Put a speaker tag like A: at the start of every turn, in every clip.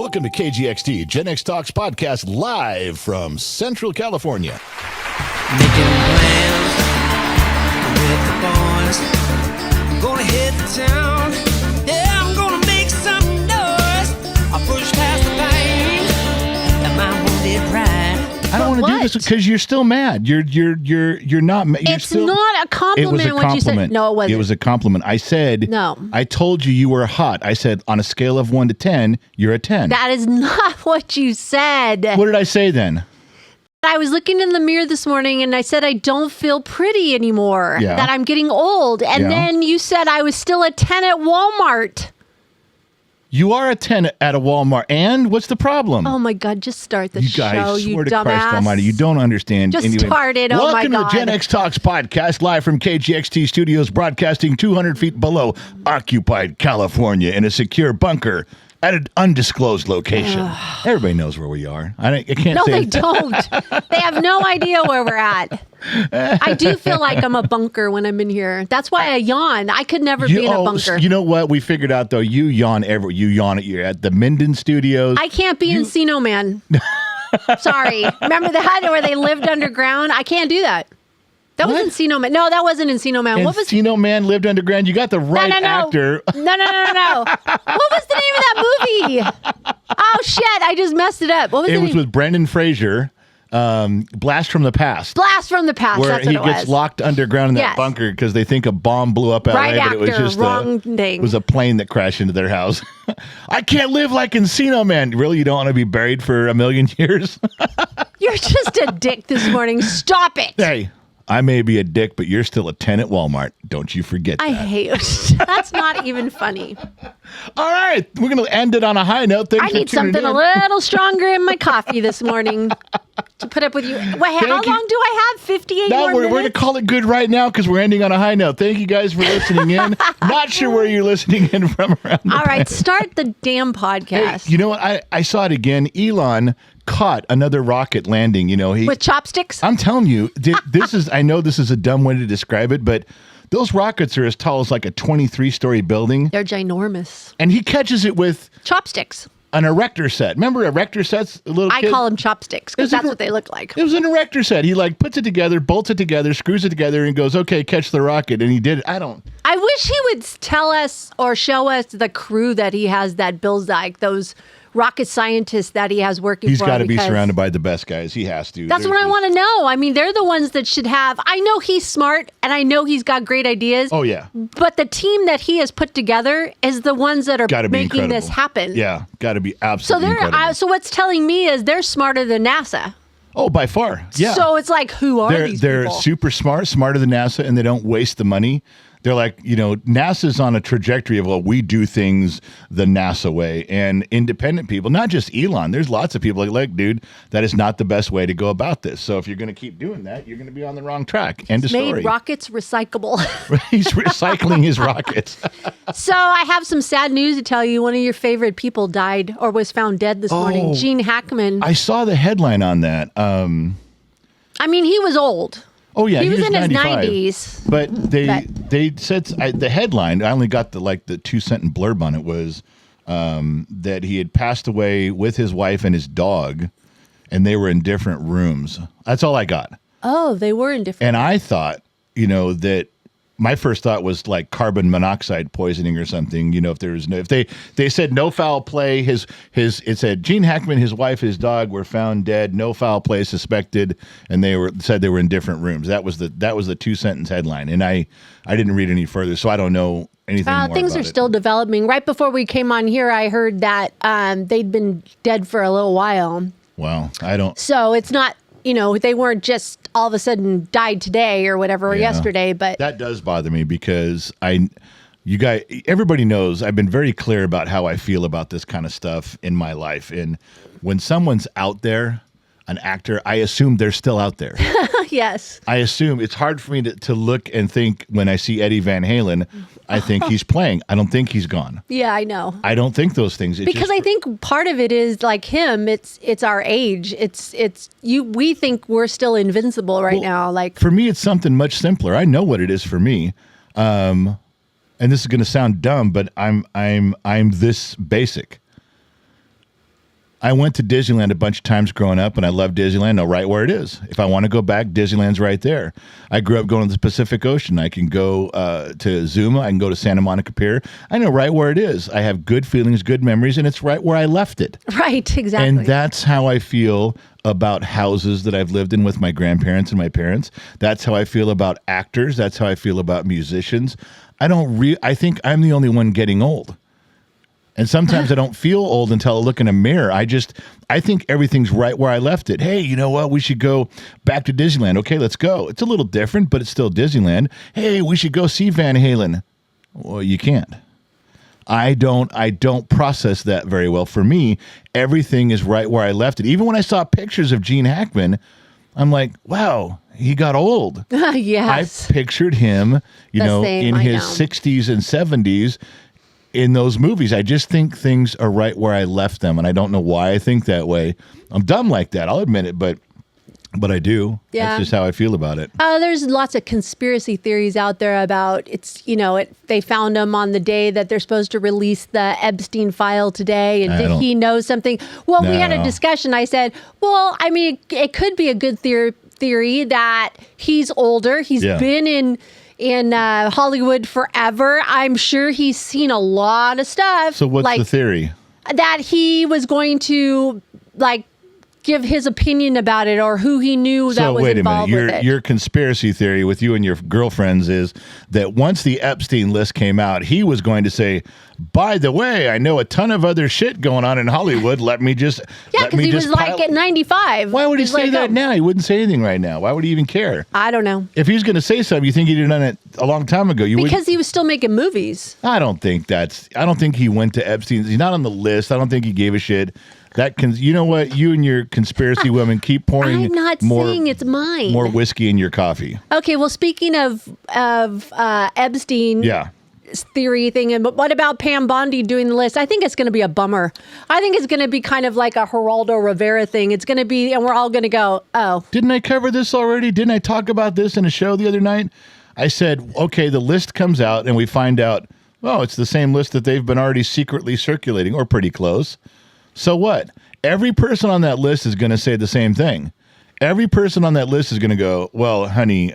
A: Welcome to KGXT, Gen X Talks podcast, live from Central California.
B: Making plans with the boys. I'm gonna hit the town. Yeah, I'm gonna make some noise. I'll push past the pain and my wounded pride.
A: I don't want to do this because you're still mad. You're not.
C: It's not a compliment.
A: It was a compliment.
C: What you said. No, it wasn't.
A: It was a compliment. I said.
C: No.
A: I told you were hot. I said on a scale of 1 to 10, you're a 10.
C: That is not what you said.
A: What did I say then?
C: I was looking in the mirror this morning and I said I don't feel pretty anymore.
A: Yeah.
C: That I'm getting old. And then you said I was still a 10 at Walmart.
A: You are a 10 at a Walmart. And what's the problem?
C: Oh my God, just start the
A: You
C: show,
A: guys,
C: you
A: swear to
C: dumbass.
A: Christ almighty, you don't understand.
C: Just
A: anyway.
C: started, oh my God.
A: Welcome to Gen X Talks podcast, live from KGXT Studios, broadcasting 200 feet below occupied California in a secure bunker at an undisclosed location. Everybody knows where we are. I can't
C: No,
A: say
C: they don't. They have no idea where we're at. I do feel like I'm a bunker when I'm in here. That's why I yawn. I could never be in a bunker.
A: You know what? We figured out, though, you yawn at the Minden Studios.
C: I can't be Encino Man. Sorry. Remember that where they lived underground? I can't do that. That was Encino Man. No, that wasn't Encino Man. What was
A: Encino Man lived underground? You got the right actor.
C: No. What was the name of that movie? Oh, shit. I just messed it up. What was
A: It
C: the
A: was
C: name?
A: with Brendan Fraser. Blast from the Past.
C: Blast from the Past.
A: Where
C: That's what
A: he
C: it was.
A: gets locked underground in that bunker because they think a bomb blew up LA,
C: Right
A: but it was
C: actor,
A: just
C: wrong thing.
A: It was a plane that crashed into their house. I can't live like Encino Man. Really, you don't want to be buried for a million years?
C: You're just a dick this morning. Stop it.
A: Hey, I may be a dick, but you're still a 10 at Walmart. Don't you forget that.
C: I hate it. That's not even funny.
A: All right, we're going to end it on a high note. Thanks
C: I
A: for
C: need
A: tuning
C: something
A: in.
C: a little stronger in my coffee this morning to put up with you. Wait, how long do I have? 58
A: No,
C: more
A: we're going to
C: minutes?
A: call it good right now because we're ending on a high note. Thank you guys for listening in. Not sure where you're listening in from around the
C: All right, start the damn podcast.
A: Hey, you know what? I saw it again. Elon caught another rocket landing. You know,
C: With chopsticks?
A: I'm telling you, I know this is a dumb way to describe it, but those rockets are as tall as like a 23-story building.
C: They're ginormous.
A: And he catches it with
C: Chopsticks.
A: an erector set. Remember erector sets? A little
C: I
A: kid?
C: call them chopsticks because that's what they look like.
A: It was an erector set. He like puts it together, bolts it together, screws it together, and goes, "Okay, catch the rocket." And he did it.
C: I wish he would tell us or show us the crew that he has that builds like those rocket scientists that he has working
A: He's
C: for him.
A: got to be
C: because
A: surrounded by the best guys. He has to.
C: That's what I want to know. I mean, they're the ones that should have. I know he's smart and I know he's got great ideas.
A: Oh yeah.
C: But the team that he has put together is the ones that are
A: Gotta be
C: making
A: incredible.
C: this happen.
A: Yeah, got to be
C: So
A: absolutely incredible.
C: so what's telling me is they're smarter than NASA.
A: Oh, by far. Yeah.
C: So it's like, who are these
A: They're
C: people?
A: super smart, smarter than NASA, and they don't waste the money. They're like, NASA's on a trajectory of, well, we do things the NASA way. And independent people, not just Elon, there's lots of people like, dude, that is not the best way to go about this. So if you're going to keep doing that, you're going to be on the wrong track. End of story.
C: Made rockets recyclable.
A: He's recycling his rockets.
C: So I have some sad news to tell you. One of your favorite people died or was found dead this morning. Gene Hackman.
A: I saw the headline on that.
C: I mean, he was old.
A: Oh yeah,
C: He was in
A: 95.
C: his 90s.
A: But they said the headline. I only got the 2-sentence blurb on it was that he had passed away with his wife and his dog, and they were in different rooms. That's all I got.
C: Oh, they were in different.
A: And I thought, that my first thought was like carbon monoxide poisoning or something. If there was if they said no foul play, it said Gene Hackman, his wife, his dog were found dead, no foul play suspected, and said they were in different rooms. That was the 2-sentence headline, and I didn't read any further, so I don't know anything more
C: Things
A: about
C: are
A: it.
C: still developing. Right before we came on here, I heard that they'd been dead for a little while.
A: Wow, I don't.
C: So it's not, they weren't just all of a sudden died today or whatever or yesterday, but
A: That does bother me because everybody knows I've been very clear about how I feel about this kind of stuff in my life. And when someone's out there, an actor, I assume they're still out there.
C: yes.
A: I assume it's hard for me to look and think when I see Eddie Van Halen, I think he's playing. I don't think he's gone.
C: Yeah, I know.
A: I don't think those things.
C: Because I think part of it is like him. It's our age. We think we're still invincible right now. Like
A: for me, it's something much simpler. I know what it is for me, and this is going to sound dumb, but I'm this basic. I went to Disneyland a bunch of times growing up, and I love Disneyland. Know right where it is. If I want to go back, Disneyland's right there. I grew up going to the Pacific Ocean. I can go to Zuma. I can go to Santa Monica Pier. I know right where it is. I have good feelings, good memories, and it's right where I left it.
C: Right, exactly.
A: And that's how I feel about houses that I've lived in with my grandparents and my parents. That's how I feel about actors. That's how I feel about musicians. I think I'm the only one getting old. And sometimes I don't feel old until I look in a mirror. I think everything's right where I left it. Hey, you know what? We should go back to Disneyland. Okay, let's go. It's a little different, but it's still Disneyland. Hey, we should go see Van Halen. Well, you can't. I don't process that very well. For me, everything is right where I left it. Even when I saw pictures of Gene Hackman, I'm like, wow, he got old.
C: Yes.
A: I pictured him, in his 60s and 70s. In those movies, I just think things are right where I left them, and I don't know why I think that way. I'm dumb like that, I'll admit it, but I do.
C: Yeah.
A: That's just how I feel about it.
C: There's lots of conspiracy theories out there about they found him on the day that they're supposed to release the Epstein file today, and did he know something? Well, we had a discussion. I said, well, I mean, it could be a good theory that he's older. He's been in Hollywood forever. I'm sure he's seen a lot of stuff.
A: So what's the theory?
C: That he was going to give his opinion about it, or who he knew that was involved with it.
A: Your conspiracy theory with you and your girlfriends is that once the Epstein list came out, he was going to say, by the way, I know a ton of other shit going on in Hollywood. Let me just
C: because he was at 95.
A: Why would he say that now? He wouldn't say anything right now. Why would he even care?
C: I don't know.
A: If he was going to say something, you think he'd have done it a long time ago.
C: Because he was still making movies.
A: I don't think he went to Epstein. He's not on the list. I don't think he gave a shit. You know what? You and your conspiracy women keep pouring.
C: I'm not saying it's mine.
A: More whiskey in your coffee.
C: Okay. Well, speaking of Epstein.
A: Yeah.
C: Theory thing, and what about Pam Bondi doing the list? I think it's going to be a bummer. I think it's going to be kind of like a Geraldo Rivera thing. It's going to be, and we're all going to go, oh.
A: Didn't I cover this already? Didn't I talk about this in a show the other night? I said, okay, the list comes out and we find out, oh, it's the same list that they've been already secretly circulating, or pretty close. So what? Every person on that list is going to say the same thing. Every person on that list is going to go, well, honey,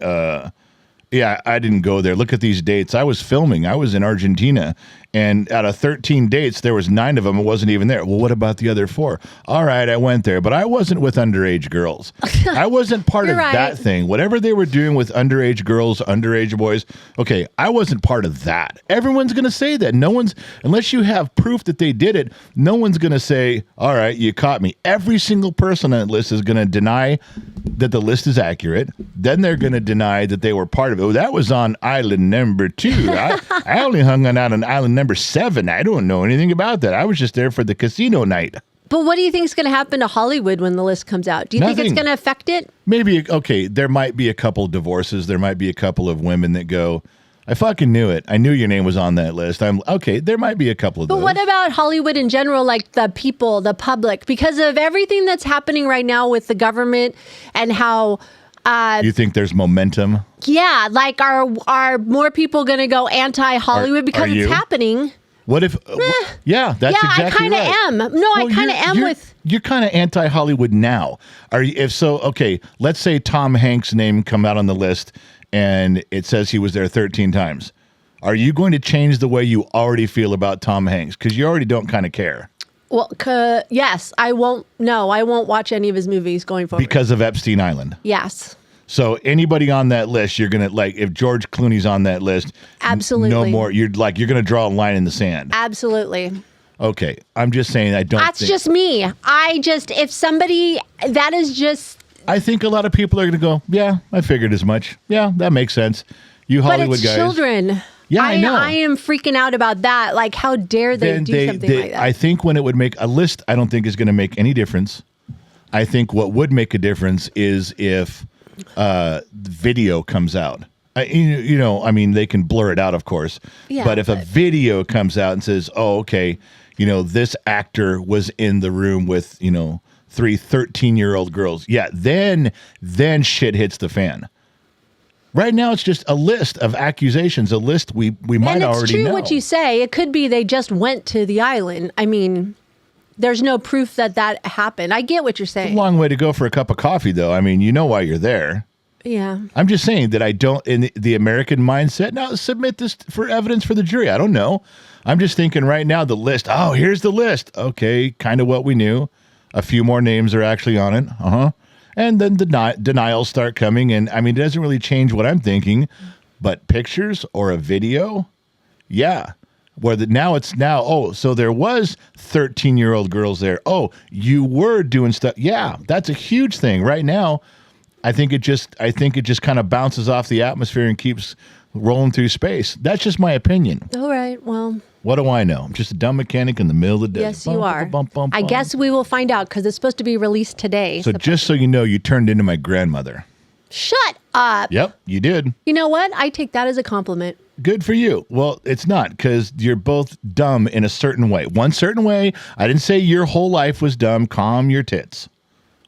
A: yeah, I didn't go there. Look at these dates. I was filming. I was in Argentina. And out of 13 dates, there was 9 of them. It wasn't even there. Well, what about the other 4? All right, I went there, but I wasn't with underage girls. I wasn't part of that thing. Whatever they were doing with underage girls, underage boys, okay, I wasn't part of that. Everyone's going to say that. Unless you have proof that they did it, no one's going to say, all right, you caught me. Every single person on that list is going to deny that the list is accurate. Then they're going to deny that they were part of it. Oh, that was on island number 2. I only hung out on island number 7. I don't know anything about that. I was just there for the casino night.
C: But what do you think is going to happen to Hollywood when the list comes out? Do you think it's going to affect it?
A: Maybe, okay, there might be a couple of divorces. There might be a couple of women that go, I fucking knew it. I knew your name was on that list. There might be a couple of those.
C: But what about Hollywood in general, like the people, the public? Because of everything that's happening right now with the government and how...
A: you think there's momentum?
C: Yeah, like are more people going to go anti-Hollywood because it's happening?
A: What if? Yeah, that's exactly right.
C: I kind of am. No, I kind of am with.
A: You're kind of anti-Hollywood now. Are you? If so, okay. Let's say Tom Hanks' name come out on the list, and it says he was there 13 times. Are you going to change the way you already feel about Tom Hanks? Because you already don't kind of care.
C: Well, yes, I won't. No, I won't watch any of his movies going forward
A: because of Epstein Island.
C: Yes.
A: So anybody on that list, you're gonna if George Clooney's on that list,
C: absolutely
A: no more. You're gonna draw a line in the sand.
C: Absolutely.
A: Okay, I'm just saying That's
C: just me. If somebody that is just.
A: I think a lot of people are gonna go, yeah, I figured as much. Yeah, that makes sense. You Hollywood guys.
C: But it's children.
A: Yeah, I know.
C: I am freaking out about that. Like, how dare they do something like that?
A: I think when it would make a list, I don't think is going to make any difference. I think what would make a difference is if video comes out. I mean, they can blur it out, of course. Yeah, but if a video comes out and says, oh, okay, this actor was in the room with, 3 13-year-old girls. Yeah, then shit hits the fan. Right now, it's just a list of accusations, a list we might already know.
C: And it's true what you say. It could be they just went to the island. I mean... there's no proof that happened. I get what you're saying.
A: It's a long way to go for a cup of coffee, though. I mean, you know why you're there.
C: Yeah.
A: I'm just saying that I don't, in the American mindset, now submit this for evidence for the jury. I don't know. I'm just thinking right now the list. Oh, here's the list. Okay, kind of what we knew. A few more names are actually on it. And then denials start coming. And I mean, it doesn't really change what I'm thinking. But pictures or a video? Yeah. So there was 13-year-old girls there. Oh, you were doing stuff. Yeah, that's a huge thing. Right now, I think it just kind of bounces off the atmosphere and keeps rolling through space. That's just my opinion.
C: All right. Well,
A: what do I know? I'm just a dumb mechanic in the middle of the day.
C: Yes, you are. I guess we will find out because it's supposed to be released today.
A: So just so you know, you turned into my grandmother.
C: Shut up.
A: Yep, you did.
C: You know what? I take that as a compliment.
A: Good for you. Well, it's not, because you're both dumb in a certain way. One certain way. I didn't say your whole life was dumb. Calm your tits.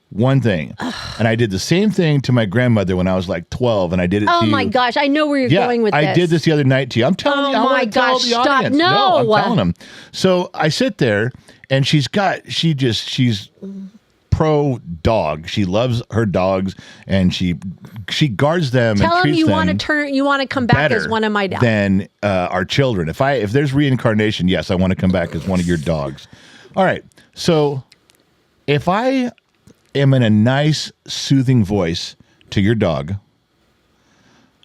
A: One thing. And I did the same thing to my grandmother when I was like 12, and I did it to you.
C: Oh my gosh, I know where you're going with this.
A: I did this the other night to you. I'm telling you.
C: Oh my gosh, stop. No.
A: I'm telling them. So I sit there, and she's pro dog. She loves her dogs, and she guards them.
C: Tell
A: and
C: him
A: treats
C: you
A: them
C: want to come back as one of my dogs.
A: Than our children. If there's reincarnation, yes, I want to come back as one of your dogs. All right. So if I am in a nice, soothing voice to your dog,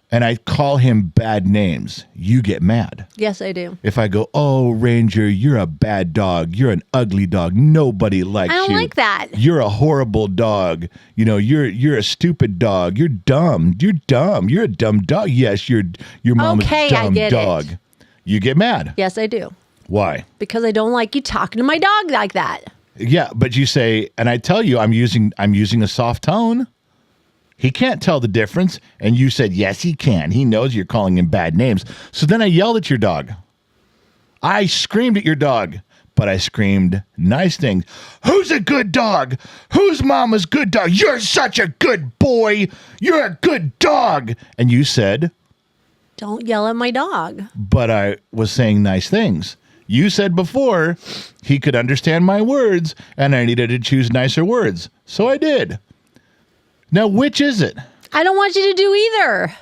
A: and I call him bad names, you get mad.
C: Yes, I do.
A: If I go, oh, Ranger, you're a bad dog. You're an ugly dog. Nobody likes you.
C: I don't like that.
A: You're a horrible dog. You know, you're a stupid dog. You're dumb. You're dumb. You're a dumb dog. Yes, your mom is a dumb dog. You get mad.
C: Yes, I do.
A: Why?
C: Because I don't like you talking to my dog like that.
A: Yeah, but you say, and I tell you, I'm using a soft tone. He can't tell the difference. And you said, yes, he can. He knows you're calling him bad names. So then I yelled at your dog. I screamed at your dog, but I screamed nice things. Who's a good dog? Whose mama's good dog? You're such a good boy. You're a good dog. And you said,
C: don't yell at my dog.
A: But I was saying nice things. You said before he could understand my words, and I needed to choose nicer words. So I did. Now, which is it?
C: I don't want you to do either.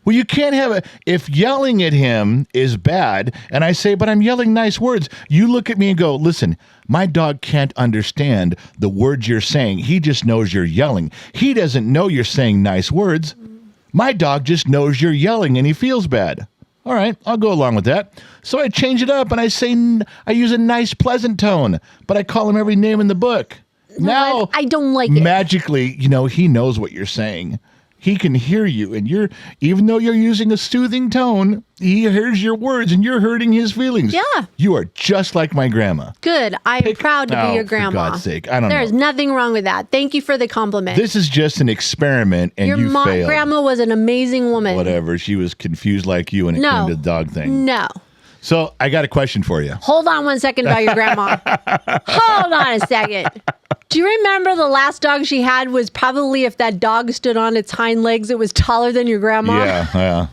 A: Well, you can't have it. If yelling at him is bad, and I say, but I'm yelling nice words, you look at me and go, listen, my dog can't understand the words you're saying. He just knows you're yelling. He doesn't know you're saying nice words. My dog just knows you're yelling, and he feels bad. All right, I'll go along with that. So I change it up, and I use a nice, pleasant tone, but I call him every name in the book. Now,
C: I don't like it.
A: Magically, he knows what you're saying. He can hear you, and even though you're using a soothing tone, he hears your words, and you're hurting his feelings.
C: Yeah.
A: You are just like my grandma.
C: Good. I am proud to be your grandma.
A: For God's sake. I don't know.
C: There's nothing wrong with that. Thank you for the compliment.
A: This is just an experiment, and you failed.
C: Your grandma was an amazing woman.
A: Whatever. She was confused like you when it came to the dog thing.
C: No.
A: So I got a question for you.
C: Hold on 1 second about your grandma. Hold on a second. Do you remember the last dog she had was probably, if that dog stood on its hind legs, it was taller than your grandma?
A: Yeah.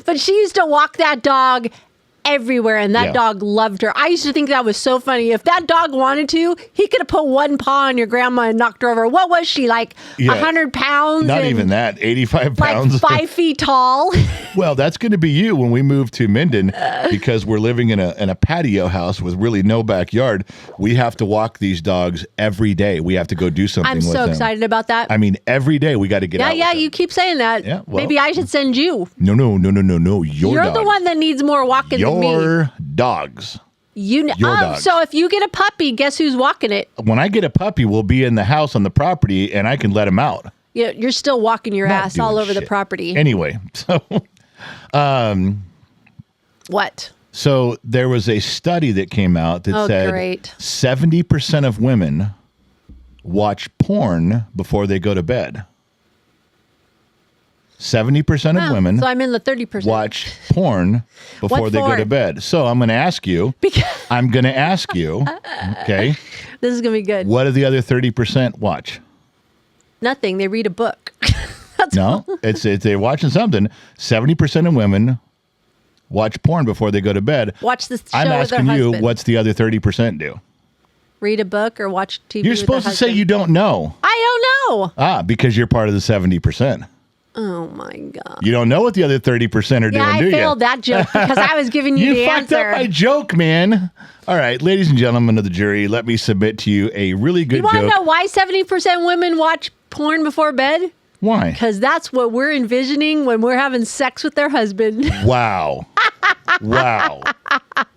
C: But she used to walk that dog everywhere, and that dog loved her. I used to think that was so funny. If that dog wanted to, he could have put one paw on your grandma and knocked her over. What was she, like 100 pounds?
A: Not even that, 85 pounds.
C: Like 5 feet tall.
A: Well, that's going to be you when we move to Minden, because we're living in a patio house with really no backyard. We have to walk these dogs every day. We have to go do something with them.
C: I'm so excited about that.
A: I mean, every day we got to get out.
C: Yeah, you keep saying that.
A: Yeah, well,
C: maybe I should send you.
A: No. You're
C: the one that needs more walking than me.
A: Your dogs.
C: Your dogs. So if you get a puppy, guess who's walking it?
A: When I get a puppy, we'll be in the house on the property, and I can let him out.
C: Yeah, you're still walking your ass all over the property.
A: Anyway, so
C: what?
A: So there was a study that came out that said 70% of women watch porn before they go to bed. 70% of women
C: so I'm in the 30%.
A: watch porn before they go to bed. So I'm going to ask you. Okay.
C: This is going to be good.
A: What do the other 30% watch?
C: Nothing. They read a book.
A: It's they're watching something. 70% of women watch porn before they go to bed.
C: Watch this show
A: I'm
C: with their
A: asking you,
C: husband.
A: what's the other 30% do?
C: read a book or watch TV.
A: You're
C: with
A: supposed
C: the
A: to say
C: husband.
A: you don't know.
C: I don't know.
A: Because you're part of the 70%.
C: Oh my God.
A: You don't know what the other 30% are doing,
C: Yeah,
A: do
C: I
A: you?
C: failed that joke because I was giving you, the
A: fucked
C: answer.
A: up my joke, man. All right, ladies and gentlemen of the jury, let me submit to you a really good
C: You want to
A: joke.
C: know why 70% women watch porn before bed?
A: Why?
C: Because that's what we're envisioning when we're having sex with their husband.
A: Wow. Wow.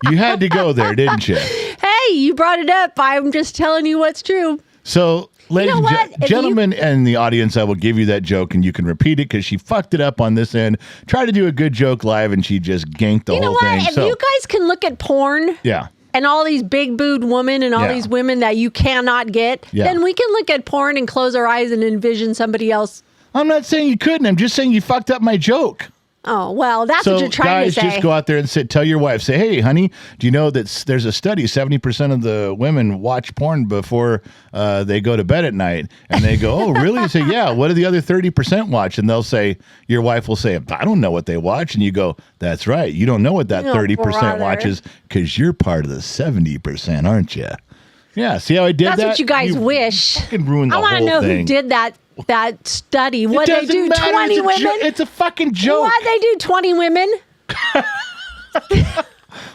A: You had to go there, didn't you?
C: Hey, you brought it up. I'm just telling you what's true.
A: So, ladies
C: know
A: and
C: what? If
A: gentlemen and the audience, I will give you that joke and you can repeat it because she fucked it up on this end. Try to do a good joke live and she just ganked the
C: You know
A: whole
C: what?
A: thing.
C: If
A: So,
C: you guys can look at porn
A: yeah.
C: and all these big booed women and all
A: Yeah.
C: these women that you cannot get,
A: Yeah.
C: then we can look at porn and close our eyes and envision somebody else.
A: I'm not saying you couldn't. I'm just saying you fucked up my joke.
C: Oh, well, that's
A: So
C: what you're trying
A: guys,
C: to say.
A: just go out there and tell your wife, say, hey, honey, do you know that there's a study, 70% of the women watch porn before they go to bed at night? And they go, oh, really? You say, yeah, what do the other 30% watch? And they'll say, your wife will say, I don't know what they watch. And you go, that's right. You don't know what that
C: Oh,
A: 30%
C: brother.
A: watches because you're part of the 70%, aren't you? Yeah, see how I did that?
C: That's what you guys wish.
A: Fucking ruined the
C: I want to
A: whole
C: know
A: thing.
C: who did that study. What they
A: Doesn't
C: do,
A: matter.
C: 20
A: It's a
C: women?
A: it's a fucking joke.
C: What they do, 20 women?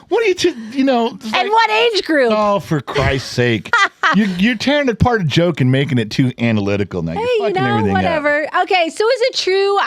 A: What are you know? it's
C: And
A: like-
C: what age group?
A: Oh, for Christ's sake. You're tearing apart a joke and making it too analytical now.
C: Hey,
A: You're
C: you
A: fucking
C: know,
A: everything up.
C: whatever. Okay, so is it true?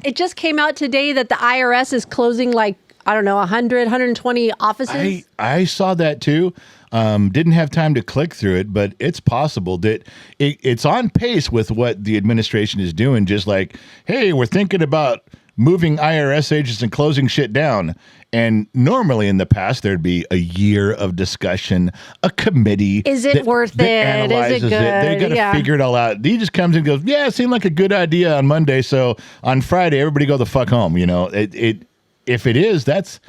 C: It just came out today that the IRS is closing like, I don't know, 100, 120 offices.
A: I saw that too. Didn't have time to click through it, but it's possible that it's on pace with what the administration is doing. Just like, hey, we're thinking about moving IRS agents and closing shit down. And normally in the past, there'd be a year of discussion, a committee.
C: Is it worth
A: that
C: it? Is it
A: analyzes
C: good?
A: They got to
C: Yeah.
A: figure it all out. He just comes and goes, yeah, it seemed like a good idea on Monday. So on Friday, everybody go the fuck home. You know, if it is, that's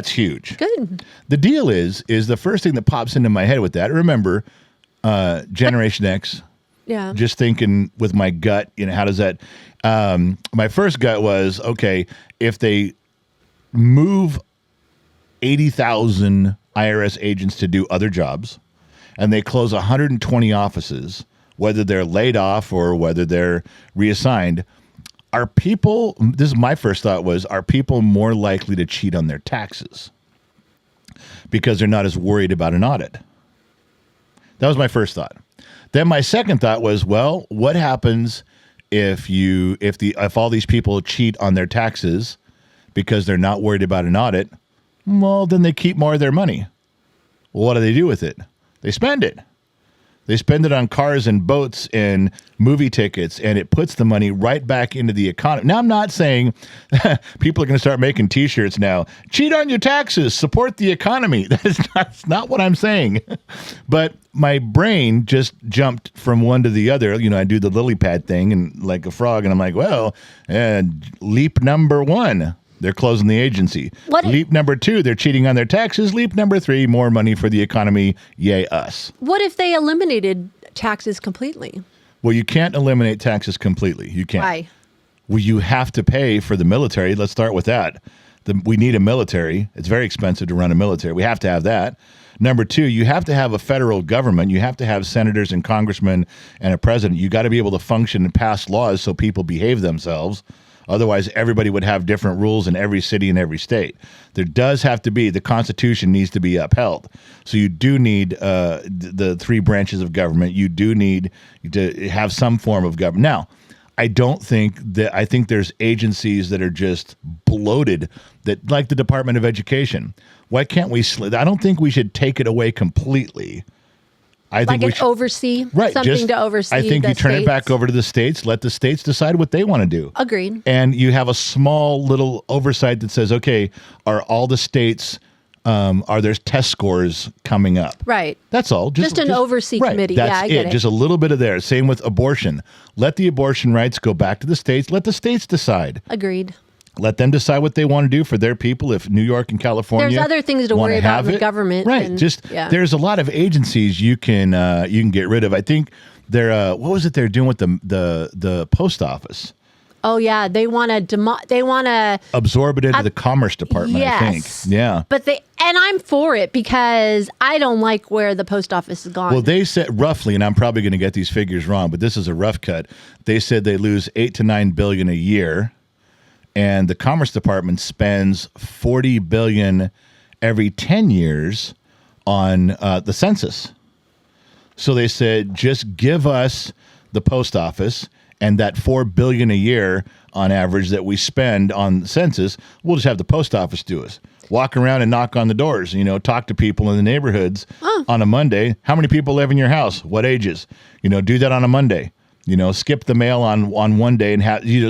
A: huge.
C: Good.
A: The deal is the first thing that pops into my head with that. Remember, Generation X.
C: Yeah.
A: Just thinking with my gut, you know, how does that? My first gut was, okay, if they move 80,000 IRS agents to do other jobs, and they close 120 offices, whether they're laid off or whether they're reassigned. Are people, this is my first thought was, are people more likely to cheat on their taxes because they're not as worried about an audit? That was my first thought. Then my second thought was, well, what happens if all these people cheat on their taxes because they're not worried about an audit? Well, then they keep more of their money. Well, what do they do with it? They spend it. They spend it on cars and boats and movie tickets, and it puts the money right back into the economy. Now, I'm not saying people are going to start making T-shirts now. Cheat on your taxes, support the economy. That's not what I'm saying. But my brain just jumped from one to the other. You know, I do the lily pad thing and like a frog, and I'm like, well, leap number one. They're closing the agency. Leap number 2, they're cheating on their taxes. Leap number 3, more money for the economy. Yay, us.
C: What if they eliminated taxes completely?
A: Well, you can't eliminate taxes completely. You can't.
C: Why?
A: Well, you have to pay for the military. Let's start with that. We need a military. It's very expensive to run a military. We have to have that. Number 2, you have to have a federal government. You have to have senators and congressmen and a president. You got to be able to function and pass laws so people behave themselves. Otherwise, everybody would have different rules in every city and every state. There does have to be, the Constitution needs to be upheld. So you do need the 3 branches of government. You do need to have some form of government. Now, I think there's agencies that are just bloated, that like the Department of Education. Why can't we, I don't think we should take it away completely. I think
C: like oversee,
A: right,
C: something to oversee.
A: I think
C: the
A: you turn
C: states.
A: it back over to the states, let the states decide what they want to do.
C: Agreed.
A: And you have a small little oversight that says, okay, are all the states, are there test scores coming up?
C: Right.
A: That's all.
C: Just an oversee committee.
A: That's
C: Yeah, I get it.
A: Just a little bit of there. Same with abortion. Let the abortion rights go back to the states. Let the states decide.
C: Agreed.
A: Let them decide what they want to do for their people. If New York and California,
C: There's other things to worry about in the government.
A: right?
C: And,
A: There's a lot of agencies you can get rid of. I think they're what was it they're doing with the post office?
C: Oh yeah, they want to
A: absorb it into the Commerce Department.
C: Yes.
A: I think. Yeah.
C: But and I'm for it because I don't like where the post office has gone.
A: Well, they said roughly, and I'm probably going to get these figures wrong, but this is a rough cut. They said they lose $8 to $9 billion a year, and the Commerce Department spends $40 billion every 10 years on the census. So they said, just give us the post office and that $4 billion a year on average that we spend on the census. We'll just have the post office do us. Walk around and knock on the doors, talk to people in the neighborhoods on a Monday. How many people live in your house? What ages? Do that on a Monday. Skip the mail on one day and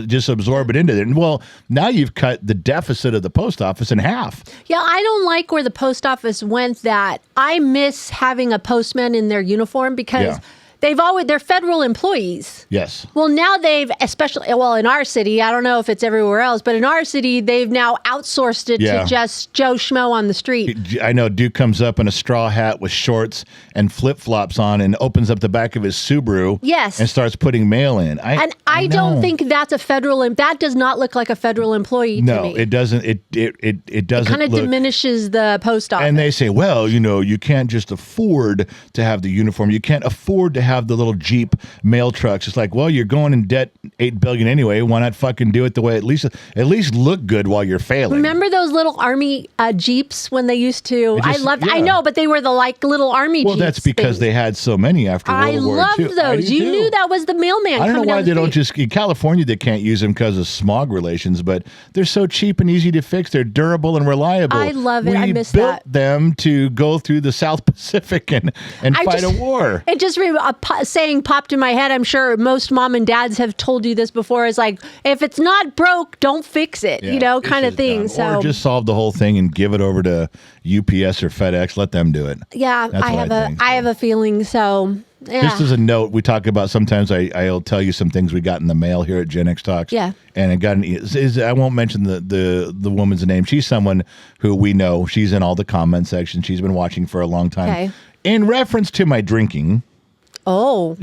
A: just absorb it into it. And well, now you've cut the deficit of the post office in half.
C: Yeah, I don't like where the post office went. That I miss having a postman in their uniform because they're federal employees.
A: Yes.
C: Well, now especially in our city, I don't know if it's everywhere else, but in our city, they've now outsourced it to just Joe Schmo on the street.
A: I know. Dude comes up in a straw hat with shorts and flip-flops on and opens up the back of his Subaru.
C: Yes.
A: And starts putting mail in.
C: I don't think that's that does not look like a federal employee to me.
A: No, it doesn't. It doesn't.
C: It kind of diminishes the post office.
A: And they say, well, you can't just afford to have the uniform. You can't afford to have the little Jeep mail trucks. It's like, well, you're going in debt $8 billion anyway. Why not fucking do it the way at least look good while you're failing?
C: Remember those little army Jeeps when they used to? I loved. Yeah. I know, but they were the little army Jeeps.
A: Well, that's because they had so many after World War II.
C: I loved those. You knew that was the mailman.
A: I don't know why they don't just in California they can't use them because of smog relations, but they're so cheap and easy to fix. They're durable and reliable.
C: I love it. I miss that.
A: We built them to go through the South Pacific and fight a war.
C: It just saying popped in my head. I'm sure most mom and dads have told you this before. Is like, if it's not broke, don't fix it. Kind of thing. So
A: or just solve the whole thing and give it over to UPS or FedEx. Let them do it.
C: Yeah, I have a feeling. So yeah.
A: Just as a note, we talk about sometimes I'll tell you some things we got in the mail here at Gen X Talks.
C: Yeah.
A: And it got I won't mention the woman's name. She's someone who we know. She's in all the comment section. She's been watching for a long time.
C: Okay.
A: In reference to my drinking.
C: Oh.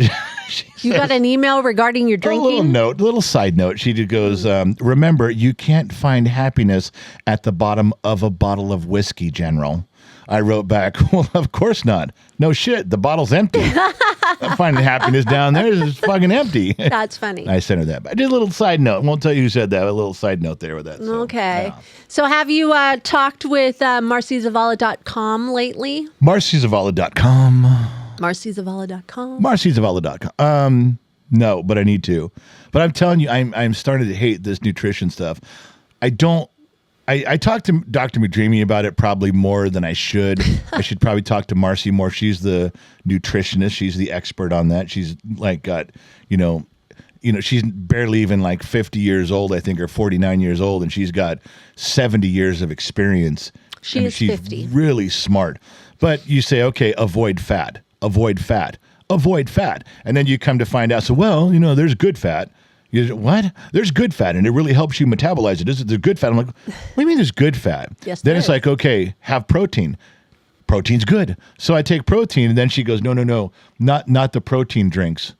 C: You got an email regarding your drinking?
A: A little side note. She goes, remember, you can't find happiness at the bottom of a bottle of whiskey, General. I wrote back, well, of course not. No shit, the bottle's empty. I'm finding happiness down there. It's fucking empty.
C: That's funny.
A: I sent her that. I did a little side note. I won't tell you who said that. A little side note there with that. So,
C: okay.
A: Yeah.
C: So have you talked with marcyzavala.com lately?
A: marcyzavala.com.
C: marcyzavala.com.
A: marcyzavala.com. No, but I need to. But I'm telling you, I'm starting to hate this nutrition stuff. I talked to Dr. McDreamy about it probably more than I should. I should probably talk to Marcy more. She's the nutritionist. She's the expert on that. She's like got, she's barely even like 50 years old, I think, or 49 years old, and she's got 70 years of experience.
C: She's 50.
A: Really smart. But you say, okay, avoid fat. And then you come to find out, so, there's good fat. What? There's good fat, and it really helps you metabolize it. Is it the good fat? I'm like, what do you mean there's good fat?
C: Yes,
A: then it's like, okay, have protein. Protein's good. So I take protein, and then she goes, no, not the protein drinks,